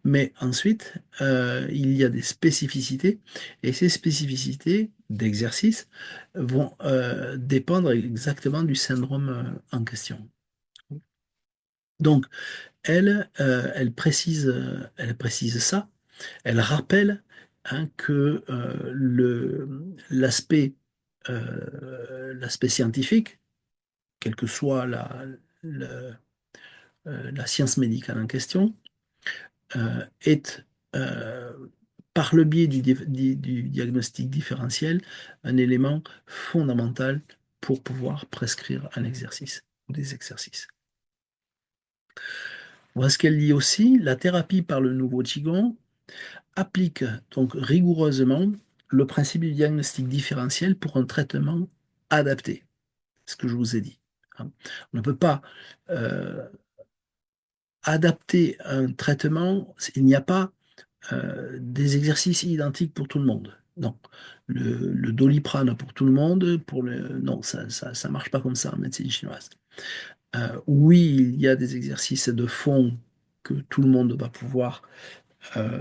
mais ensuite, il y a des spécificités, et ces spécificités d'exercice vont dépendre exactement du syndrome en question. Donc, elle précise ça, elle rappelle hein, que l'aspect scientifique, quelle que soit la science médicale en question, est, euh, par le biais du diagnostic différentiel, un élément fondamental pour pouvoir prescrire un exercice ou des exercices. Voilà ce qu'elle dit aussi, la thérapie par le nouveau Qigong applique donc rigoureusement le principe du diagnostic différentiel pour un traitement adapté, ce que je vous ai dit. Hein. On ne peut pas euh, adapter un traitement, il n'y a pas des exercices identiques pour tout le monde. Non. Le Doliprane pour tout le monde, non, ça marche pas comme ça en médecine chinoise. Oui, il y a des exercices de fond que tout le monde va pouvoir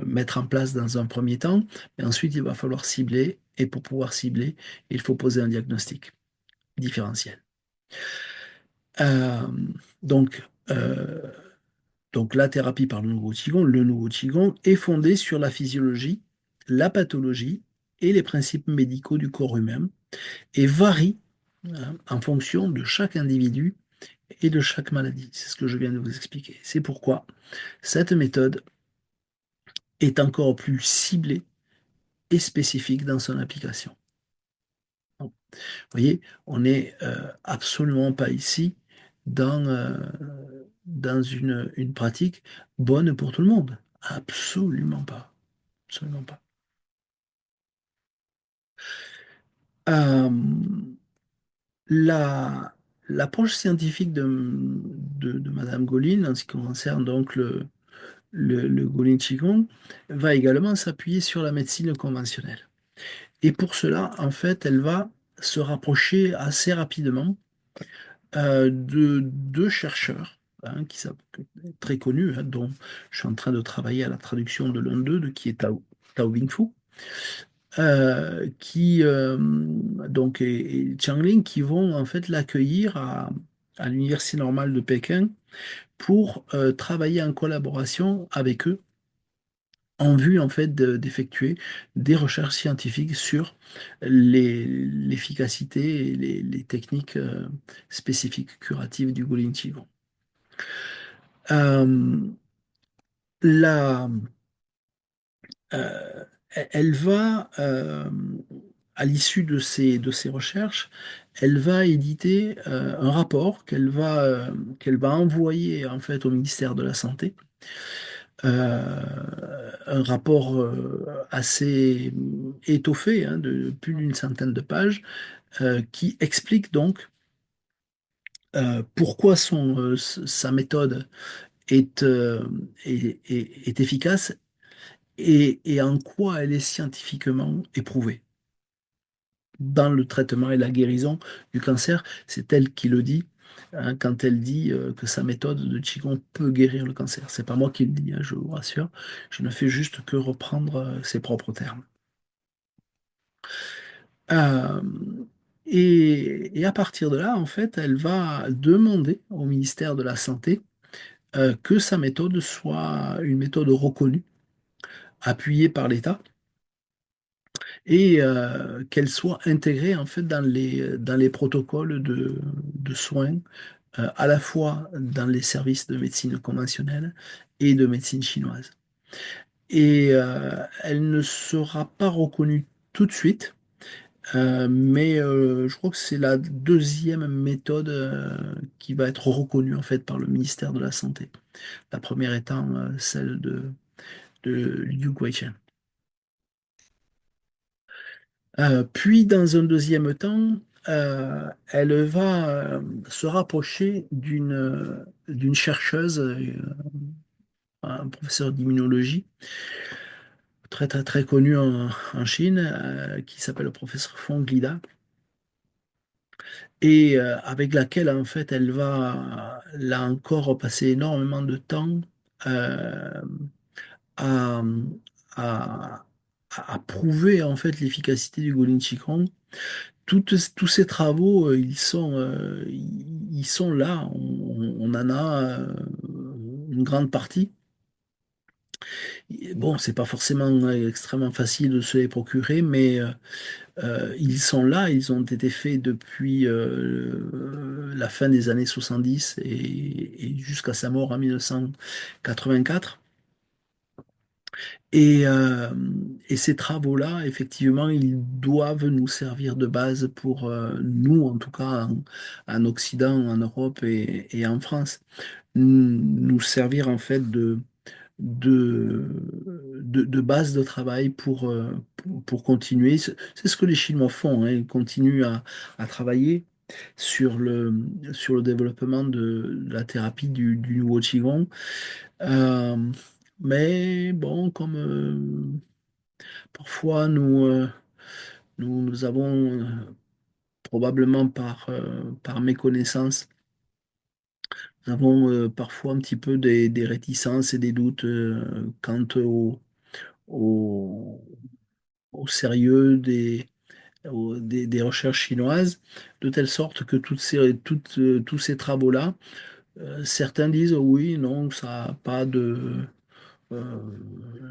mettre en place dans un premier temps, mais ensuite il va falloir cibler, et pour pouvoir cibler, il faut poser un diagnostic différentiel. Euh, donc, euh, Donc la thérapie par le nouveau Qigong est fondé sur la physiologie, la pathologie et les principes médicaux du corps humain et varie hein, en fonction de chaque individu et de chaque maladie. C'est ce que je viens de vous expliquer. C'est pourquoi cette méthode est encore plus ciblée et spécifique dans son application. Vous voyez, on n'est absolument pas ici dans une pratique bonne pour tout le monde. Absolument pas. Absolument pas. Euh, la, L'approche scientifique de Madame Golin, en ce qui concerne donc le Golin Qigong, va également s'appuyer sur la médecine conventionnelle. Et pour cela, en fait, elle va se rapprocher assez rapidement de deux chercheurs qui sont très connus, dont je suis en train de travailler à la traduction de l'un d'eux, qui est Tao Bingfu, qui donc et Chang Ling, qui vont en fait l'accueillir à l'Université normale de Pékin pour travailler en collaboration avec eux en vue en fait d'effectuer des recherches scientifiques sur l'efficacité et les techniques spécifiques curatives du Gulin Qigong. Euh, la, Elle va, à l'issue de ces recherches, elle va éditer un rapport qu'elle va envoyer en fait au ministère de la Santé. Un rapport assez étoffé, de plus d'une centaine de pages, qui explique donc pourquoi sa méthode est efficace et en quoi elle est scientifiquement éprouvée dans le traitement et la guérison du cancer. C'est elle qui le dit quand elle dit que sa méthode de Qigong peut guérir le cancer. C'est pas moi qui le dis, je vous rassure. Je ne fais juste que reprendre ses propres termes. Euh, et à partir de là, en fait, elle va demander au ministère de la Santé que sa méthode soit une méthode reconnue, appuyée par l'État, et qu'elle soit intégrée en fait dans les protocoles de soins, à la fois dans les services de médecine conventionnelle et de médecine chinoise. Et elle ne sera pas reconnue tout de suite, mais je crois que c'est la deuxième méthode qui va être reconnue en fait par le ministère de la Santé. La première étant celle de Liu Guichen. Puis, dans un deuxième temps, elle va se rapprocher d'une chercheuse, un professeur d'immunologie, très très très connu en Chine, qui s'appelle le professeur Fong Lida, et avec laquelle en fait elle va là encore passer énormément de temps euh, à, à, à prouver en fait l'efficacité du Golin Qigong. Tous ces travaux, ils sont là. On en a une grande partie. Et bon, c'est pas forcément extrêmement facile de se les procurer, mais ils sont là. Ils ont été faits depuis la fin des années 70 et jusqu'à sa mort en 1984. Et, euh, et ces travaux-là, effectivement, ils doivent nous servir de base pour nous, en tout cas en Occident, en Europe et en France, nous servir en fait de, de base de travail pour continuer. C'est ce que les Chinois font, hein. Ils continuent à travailler sur sur le développement de la thérapie du nouveau Qigong. Euh, mais bon, comme parfois nous avons probablement par méconnaissance, nous avons parfois un petit peu des réticences et des doutes quant au, au sérieux des recherches chinoises, de telle sorte que tous ces travaux-là, certains disent oui, non, euh,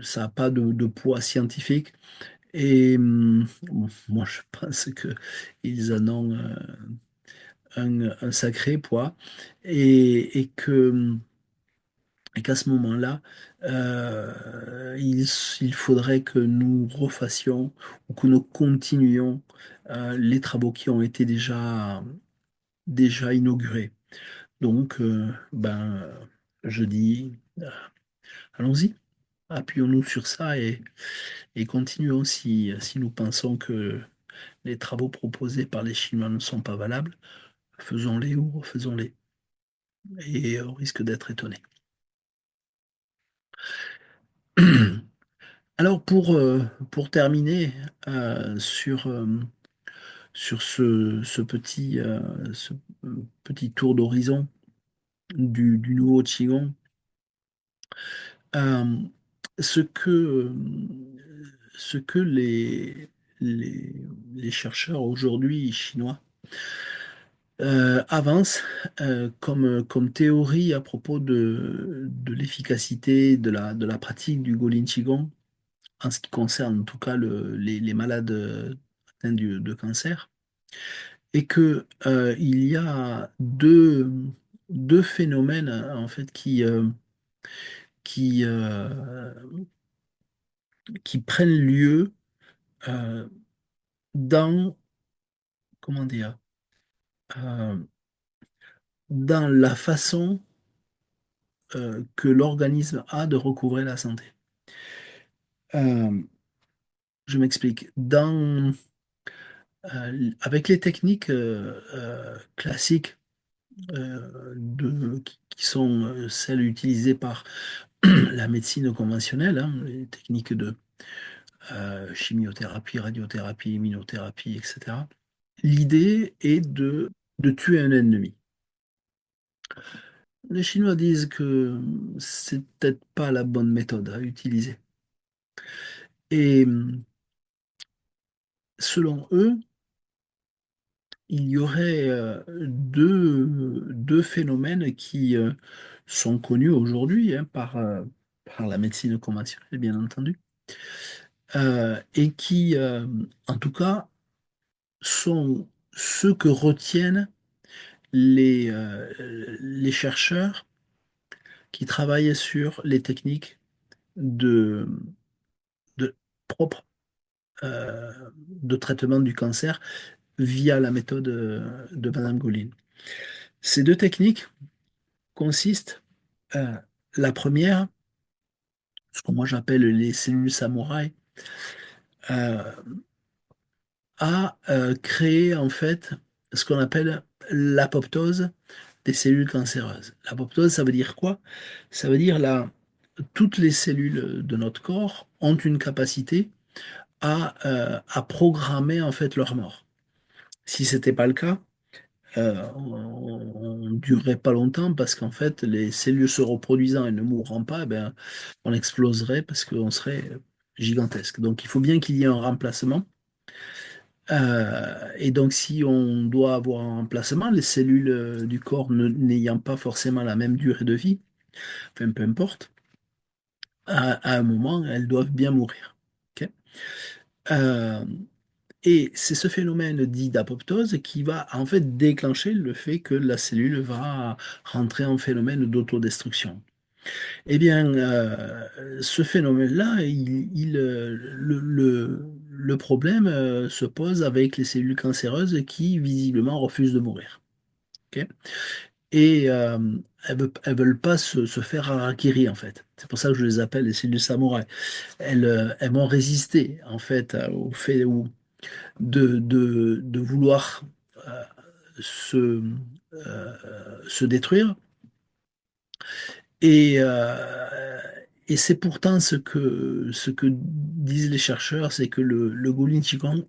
ça a pas de poids scientifique. Et bon, moi, je pense que ils en ont un sacré poids et et qu'à ce moment-là, il faudrait que nous refassions ou que nous continuions les travaux qui ont été déjà inaugurés. Donc, je dis, allons-y, appuyons-nous sur ça et continuons si nous pensons que les travaux proposés par les Chinois ne sont pas valables, faisons-les ou refaisons-les. Et on risque d'être étonnés. Alors pour terminer sur ce petit tour d'horizon du nouveau Qigong, euh, ce que, ce que les, les chercheurs aujourd'hui chinois avancent comme théorie à propos de l'efficacité de la pratique du Golin Qigong, en ce qui concerne en tout cas les malades atteints de cancer, et que il y a deux phénomènes en fait qui, euh, qui prennent lieu euh, dans, comment dire, euh, dans la façon que l'organisme a de recouvrer la santé. Euh, je m'explique. Avec les techniques classiques qui sont celles utilisées par la médecine conventionnelle, hein, les techniques de chimiothérapie, radiothérapie, immunothérapie, etc. L'idée est de tuer un ennemi. Les Chinois disent que c'est peut-être pas la bonne méthode à utiliser. Et selon eux, il y aurait deux phénomènes qui sont connus aujourd'hui hein, par la médecine conventionnelle, bien entendu, et qui, en tout cas, sont ceux que retiennent les chercheurs qui travaillent sur les techniques de, de propres de traitement du cancer via la méthode de Madame Golin. Ces deux techniques consistent, euh, la première, ce que moi j'appelle les cellules samouraï, euh, à créer en fait ce qu'on appelle l'apoptose des cellules cancéreuses. L'apoptose, ça veut dire quoi? Ça veut dire toutes les cellules de notre corps ont une capacité à programmer en fait leur mort. Si c'était pas le cas, on ne durerait pas longtemps parce qu'en fait, les cellules se reproduisant et ne mourront pas, eh ben, on exploserait parce qu'on serait gigantesque. Donc, il faut bien qu'il y ait un remplacement. Et donc, si on doit avoir un remplacement, les cellules du corps n'ayant pas forcément la même durée de vie, enfin, peu importe, à un moment, elles doivent bien mourir. Ok. Euh, Et c'est ce phénomène dit d'apoptose qui va en fait déclencher le fait que la cellule va rentrer en phénomène d'autodestruction. Eh bien, ce phénomène-là, le problème se pose avec les cellules cancéreuses qui visiblement refusent de mourir. Ok. Et elles veulent pas se faire harakiri en fait. C'est pour ça que je les appelle les cellules samouraï. Elles vont résister en fait au fait où de vouloir euh, se, se détruire. Et, euh, et c'est pourtant ce que disent les chercheurs, c'est que le Gulin Qigong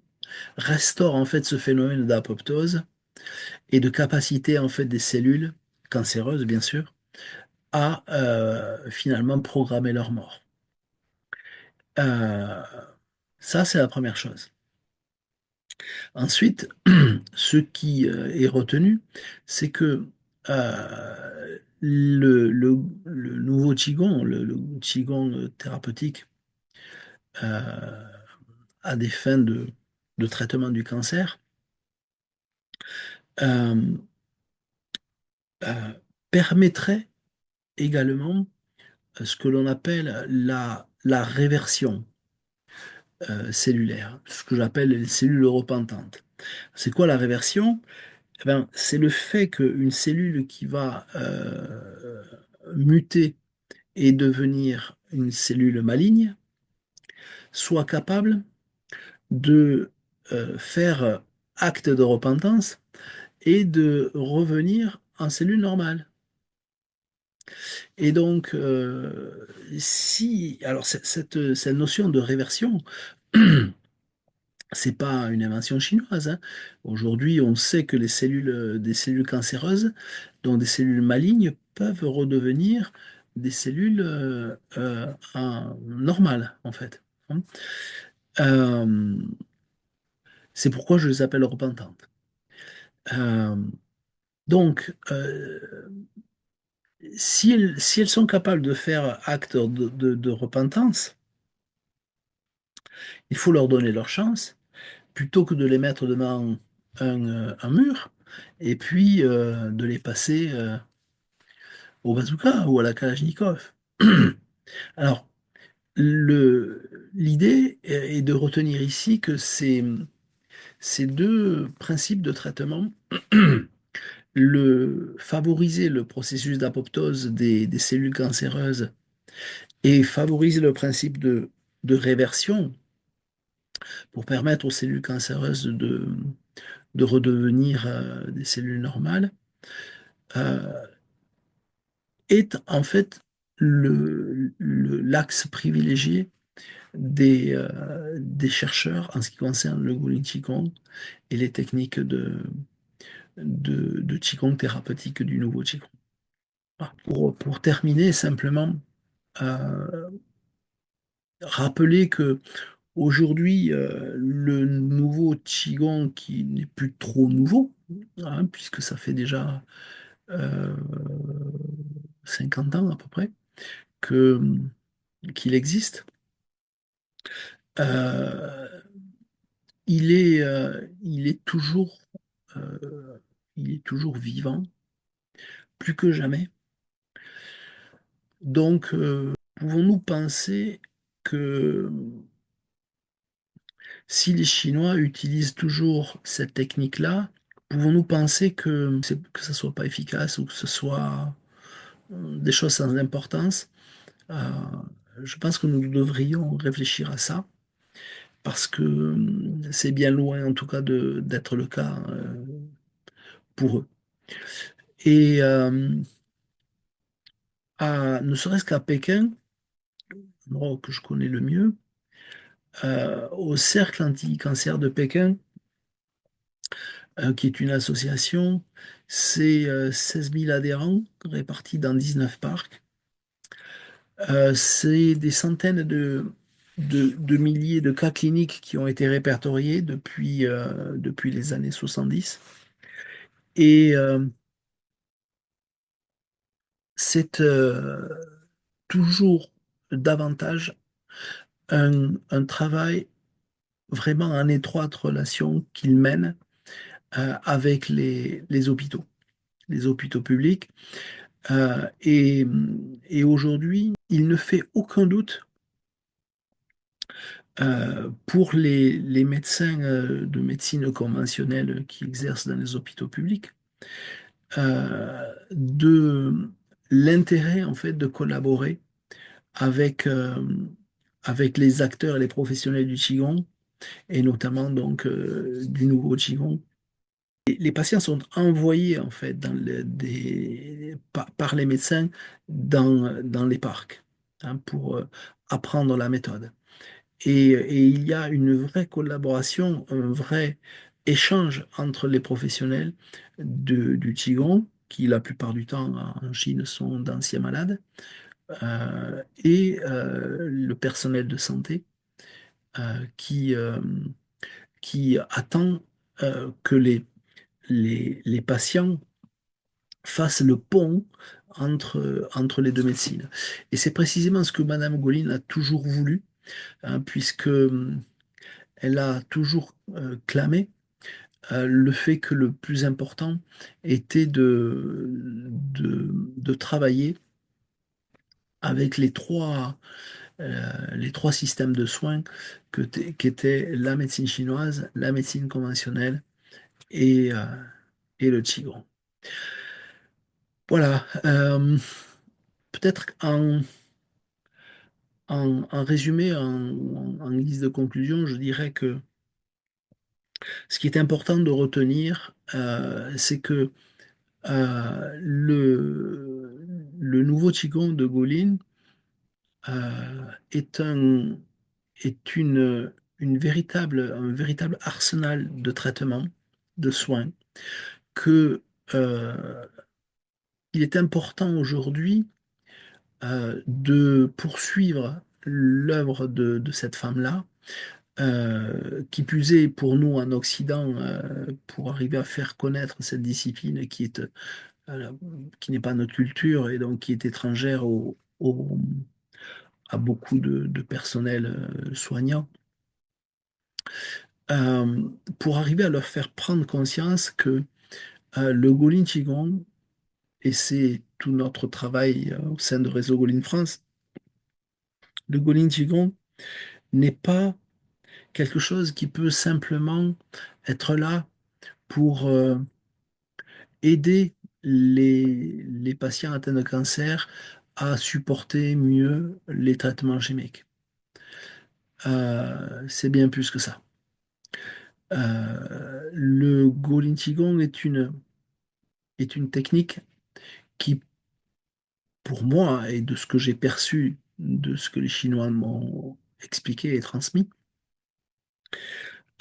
restaure en fait ce phénomène d'apoptose et de capacité en fait des cellules cancéreuses, bien sûr, à finalement programmer leur mort. Euh, Ça, c'est la première chose. Ensuite, ce qui est retenu, c'est que le nouveau Qigong, le Qigong thérapeutique, euh, à des fins de traitement du cancer, euh, euh, permettrait également ce que l'on appelle la réversion cellulaire, ce que j'appelle les cellules repentantes. C'est quoi la réversion? Eh ben, c'est le fait qu'une cellule qui va muter et devenir une cellule maligne soit capable de faire acte de repentance et de revenir en cellule normale. Et donc, si, alors cette notion de réversion, c'est pas une invention chinoise, hein. Aujourd'hui, on sait que des cellules cancéreuses, donc des cellules malignes, peuvent redevenir des cellules normales, en fait, hein. Euh, c'est pourquoi je les appelle repentantes. Euh, donc, si elles sont capables de faire acte de repentance, il faut leur donner leur chance, plutôt que de les mettre devant un mur, et puis de les passer au bazooka ou à la Kalachnikov. Alors, l'idée est de retenir ici que ces deux principes de traitement, favoriser le processus d'apoptose des cellules cancéreuses et favoriser le principe de réversion pour permettre aux cellules cancéreuses de redevenir des cellules normales, euh, est en fait l'axe privilégié des chercheurs en ce qui concerne le Gulin Qigong et les techniques de Qigong thérapeutique du nouveau Qigong. Voilà. Pour terminer, simplement, euh, rappeler que aujourd'hui, le nouveau Qigong, qui n'est plus trop nouveau, hein, puisque ça fait déjà euh, 50 ans à peu près, que, qu'il existe, euh, il est euh, il est toujours vivant, plus que jamais. Donc, pouvons-nous penser que si les Chinois utilisent toujours cette technique-là, pouvons-nous penser que ça soit pas efficace ou que ce soit des choses sans importance? Euh, je pense que nous devrions réfléchir à ça parce que c'est bien loin, en tout cas, d'être le cas pour eux. Et ne serait-ce qu'à Pékin, l'endroit que je connais le mieux, au Cercle anti-cancer de Pékin, qui est une association, c'est 16 000 adhérents répartis dans 19 parcs. C'est des centaines de milliers de cas cliniques qui ont été répertoriés depuis les années 70. Et c'est toujours davantage un travail vraiment en étroite relation qu'il mène avec les hôpitaux publics. Et aujourd'hui, il ne fait aucun doute pour les médecins de médecine conventionnelle qui exercent dans les hôpitaux publics, de l'intérêt en fait de collaborer avec, avec les acteurs et les professionnels du Qigong, et notamment donc du nouveau Qigong. Les patients sont envoyés en fait par les médecins dans les parcs, hein, pour apprendre la méthode. Et il y a une vraie collaboration, un vrai échange entre les professionnels du Qigong, qui la plupart du temps en Chine sont d'anciens malades, et le personnel de santé euh, qui, euh, qui attend que les patients fassent le pont entre les deux médecines. Et c'est précisément ce que Madame Goline a toujours voulu, hein, puisque elle a toujours clamé le fait que le plus important était de travailler avec les trois systèmes de soins qu'étaient la médecine chinoise, la médecine conventionnelle et le Qigong. Voilà. Peut-être en résumé, en guise de conclusion, je dirais que ce qui est important de retenir, c'est que le nouveau Qigong de Golin est un véritable arsenal de traitements, de soins, que il est important aujourd'hui de poursuivre l'œuvre de cette femme-là, qui plus est pour nous en Occident, pour arriver à faire connaître cette discipline euh, qui n'est pas notre culture et donc qui est étrangère à beaucoup de personnel soignant, euh, pour arriver à leur faire prendre conscience que le Golin Qigong, et c'est tout notre travail au sein de Réseau Golin France, le Golin Qigong n'est pas quelque chose qui peut simplement être là pour aider les patients atteints de cancer à supporter mieux les traitements chimiques. C'est bien plus que ça. Le Golin Qigong est une technique qui, pour moi, et de ce que j'ai perçu, de ce que les Chinois m'ont expliqué et transmis,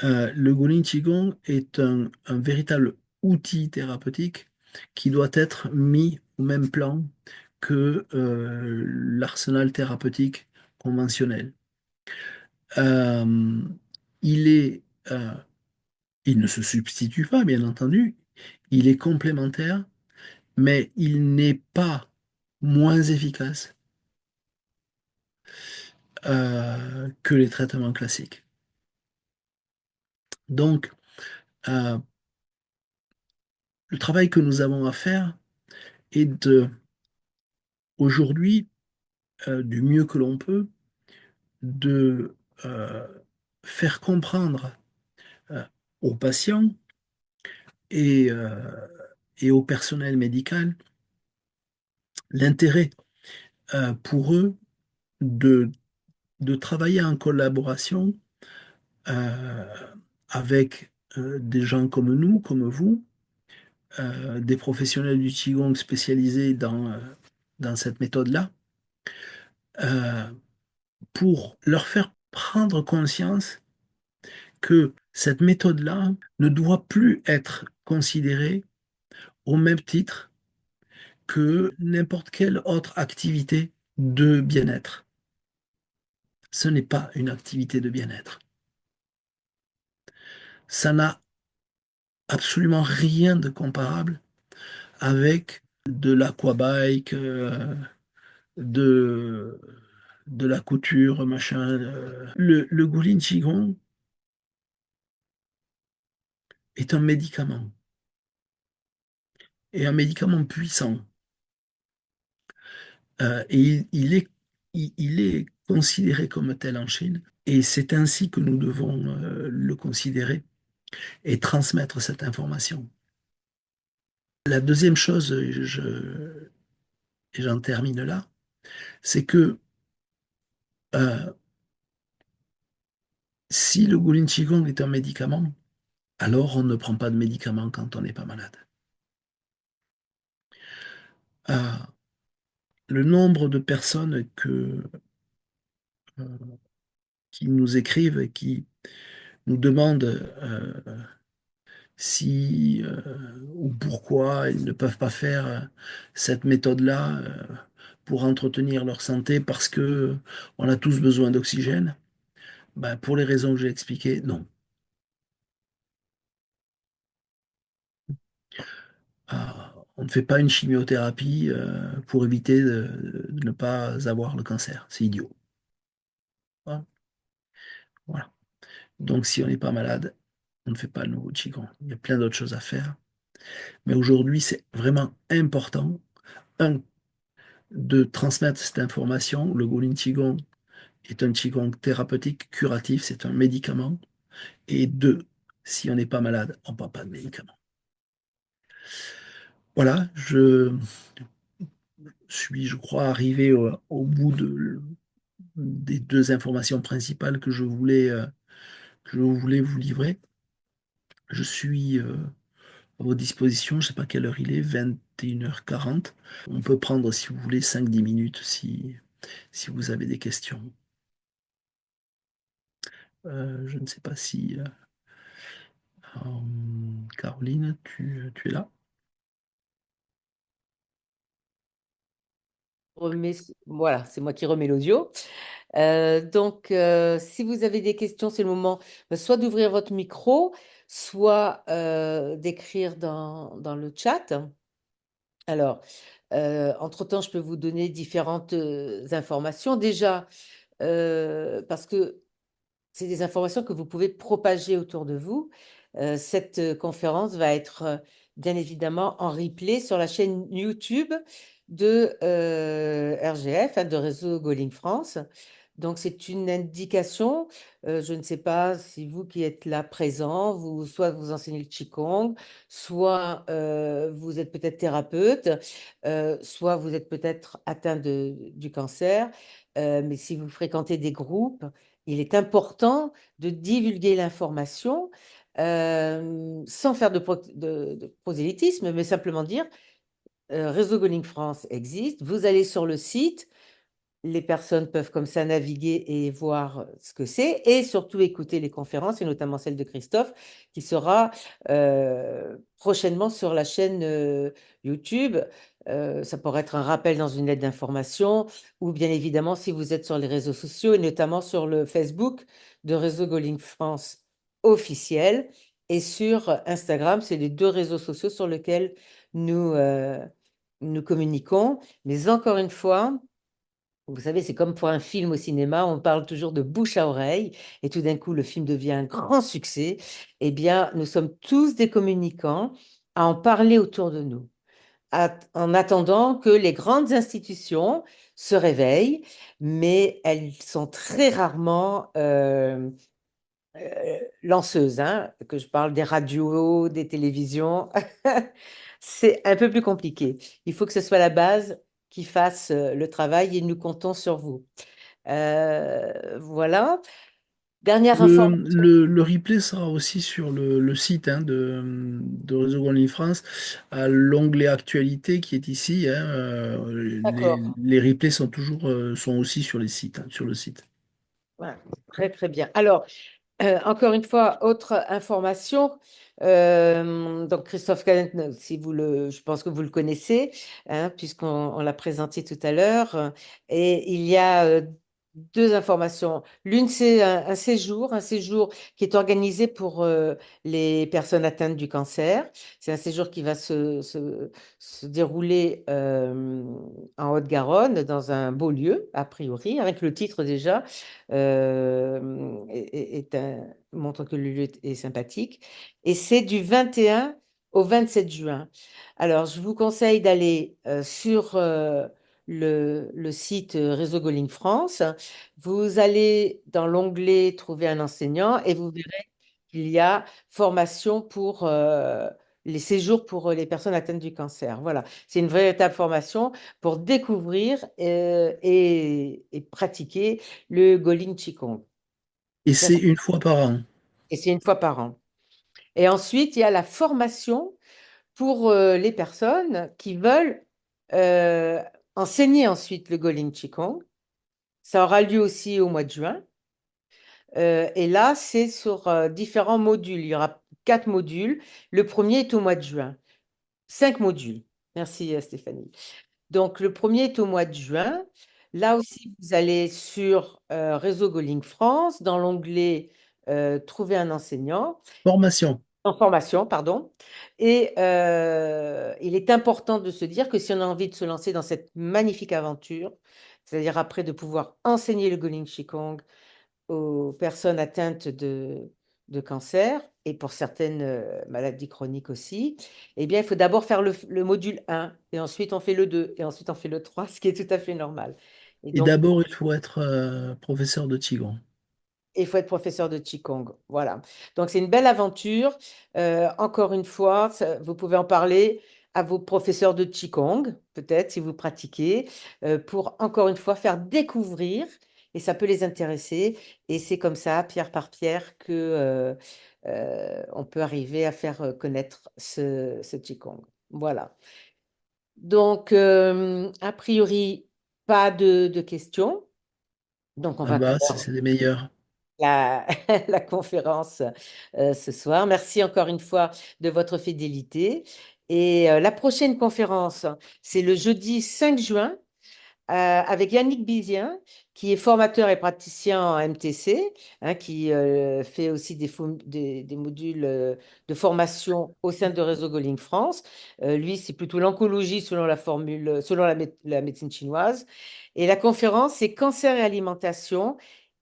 le Golin Qigong est un véritable outil thérapeutique qui doit être mis au même plan que l'arsenal thérapeutique conventionnel. Euh, il est, euh, il ne se substitue pas, bien entendu, il est complémentaire, mais il n'est pas moins efficace que les traitements classiques. Donc, euh, le travail que nous avons à faire est aujourd'hui, du mieux que l'on peut, de euh, faire comprendre euh, aux patients et, euh, et au personnel médical l'intérêt pour eux de, de travailler en collaboration euh, avec des gens comme nous, comme vous, des professionnels du Qigong spécialisés dans cette méthode-là, euh, pour leur faire prendre conscience que cette méthode-là ne doit plus être considérée au même titre que n'importe quelle autre activité de bien-être. Ce n'est pas une activité de bien-être. Ça n'a absolument rien de comparable avec de l'aquabike, de, de la couture, machin. Le Gulin Qigong est un médicament, et un médicament puissant. Et il est considéré comme tel en Chine, et c'est ainsi que nous devons le considérer et transmettre cette information. La deuxième chose, et j'en termine là, c'est que euh, si le Gulin Qigong est un médicament, alors on ne prend pas de médicament quand on n'est pas malade. Euh, le nombre de personnes qui nous écrivent et qui nous demandent si ou pourquoi ils ne peuvent pas faire cette méthode-là pour entretenir leur santé parce que on a tous besoin d'oxygène, ben, pour les raisons que j'ai expliquées, non. On ne fait pas une chimiothérapie pour éviter de ne pas avoir le cancer. C'est idiot. Voilà. Voilà. Donc, si on n'est pas malade, on ne fait pas le nouveau Qigong. Il y a plein d'autres choses à faire. Mais aujourd'hui, c'est vraiment important, un, de transmettre cette information. Le Gulin Qigong est un Qigong thérapeutique, curatif, c'est un médicament. Et deux, si on n'est pas malade, on ne prend pas de médicaments. Voilà, je suis, je crois, arrivé au bout des deux informations principales que je voulais vous livrer. Je suis à votre disposition, je ne sais pas quelle heure il est, 21h40. On peut prendre, si vous voulez, 5-10 minutes si vous avez des questions. Je ne sais pas si Caroline, tu es là? Voilà, c'est moi qui remets l'audio. Donc, si vous avez des questions, c'est le moment soit d'ouvrir votre micro, soit d'écrire dans le chat. Alors, entre-temps, je peux vous donner différentes informations. Déjà, parce que c'est des informations que vous pouvez propager autour de vous. Cette conférence va être bien évidemment en replay sur la chaîne YouTube de RGF, hein, de Réseau Golling France. Donc, c'est une indication. Je ne sais pas si vous qui êtes là présent, soit vous enseignez le Qigong, soit vous êtes peut-être thérapeute, soit vous êtes peut-être atteint du cancer. Mais si vous fréquentez des groupes, il est important de divulguer l'information sans faire de prosélytisme, mais simplement dire Réseau Golling France existe. Vous allez sur le site, les personnes peuvent comme ça naviguer et voir ce que c'est, et surtout écouter les conférences, et notamment celle de Christophe, qui sera prochainement sur la chaîne YouTube. Ça pourrait être un rappel dans une lettre d'information, ou bien évidemment si vous êtes sur les réseaux sociaux, et notamment sur le Facebook de Réseau Golling France officiel, et sur Instagram, c'est les deux réseaux sociaux sur lesquels nous communiquons. Mais encore une fois, vous savez, c'est comme pour un film au cinéma, on parle toujours de bouche à oreille, et tout d'un coup, le film devient un grand succès. Eh bien, nous sommes tous des communicants à en parler autour de nous, en attendant que les grandes institutions se réveillent, mais elles sont très rarement lanceuses, hein, que je parle des radios, des télévisions. C'est un peu plus compliqué. Il faut que ce soit la base qui fasse le travail, et nous comptons sur vous. Voilà. Dernière information. Le replay sera aussi sur le site hein, de Réseau Golden France, à l'onglet Actualité qui est ici. Hein, D'accord. les replays sont toujours sont aussi sur les sites, hein, sur le site. Voilà. Très, très bien. Alors, encore une fois, autre information. Donc, Christophe Caden, si je pense que vous le connaissez, hein, puisqu'on l'a présenté tout à l'heure. Et il y a deux informations. L'une, c'est un séjour qui est organisé pour les personnes atteintes du cancer. C'est un séjour qui va se dérouler en Haute-Garonne, dans un beau lieu, a priori, avec le titre déjà montre que le lieu est sympathique. Et c'est du 21 au 27 juin. Alors, je vous conseille d'aller sur le site Réseau Golling France. Vous allez dans l'onglet Trouver un enseignant, et vous verrez qu'il y a formation pour les séjours pour les personnes atteintes du cancer. Voilà, c'est une véritable formation pour découvrir et pratiquer le Golin Qigong. Et Ça, c'est une fois par an. et c'est une fois par an. Et ensuite, il y a la formation pour les personnes qui veulent euh, enseigner ensuite le Golin Qigong. Ça aura lieu aussi au mois de juin. Et là, c'est sur différents modules. Il y aura 4 modules. Le premier est au mois de juin. 5 modules. Merci Stéphanie. Donc, le premier est au mois de juin. Là aussi, vous allez sur Réseau Golling France, dans l'onglet Trouver un enseignant, Formation. en formation, pardon. Et il est important de se dire que si on a envie de se lancer dans cette magnifique aventure, c'est-à-dire après de pouvoir enseigner le Golling Qigong aux personnes atteintes de cancer et pour certaines maladies chroniques aussi, eh bien, il faut d'abord faire le module 1, et ensuite on fait le 2, et ensuite on fait le 3, ce qui est tout à fait normal. Et Et donc, d'abord, il faut être professeur de Qigong. il faut être professeur de Qigong. Voilà. Donc, c'est une belle aventure. Encore une fois, vous pouvez en parler à vos professeurs de Qigong, peut-être, si vous pratiquez, pour, encore une fois, faire découvrir, et ça peut les intéresser. Et c'est comme ça, pierre par pierre, que on peut arriver à faire connaître ce Qigong. Voilà. Donc, a priori, pas de questions. Donc, on Ah va bah, clore c'est les meilleurs. la, la conférence ce soir. Merci encore une fois de votre fidélité. Et la prochaine conférence, c'est le jeudi 5 juin avec Yannick Bizien, qui est formateur et praticien en MTC, hein, qui fait aussi des modules de formation au sein de Réseau Goling France. Lui, c'est plutôt l'oncologie selon la formule, selon la médecine chinoise. Et la conférence, c'est cancer et alimentation.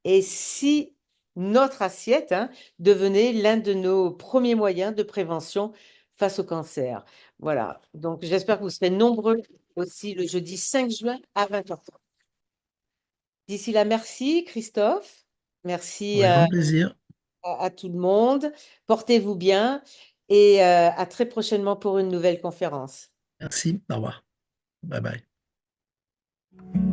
Et si notre assiette, hein, devenait l'un de nos premiers moyens de prévention face au cancer. Voilà. Donc, j'espère que vous serez nombreux aussi le jeudi 5 juin à 20h30. D'ici là, merci Christophe. Merci Avec grand plaisir. à tout le monde. Portez-vous bien et à très prochainement pour une nouvelle conférence. Merci. Au revoir. Bye bye.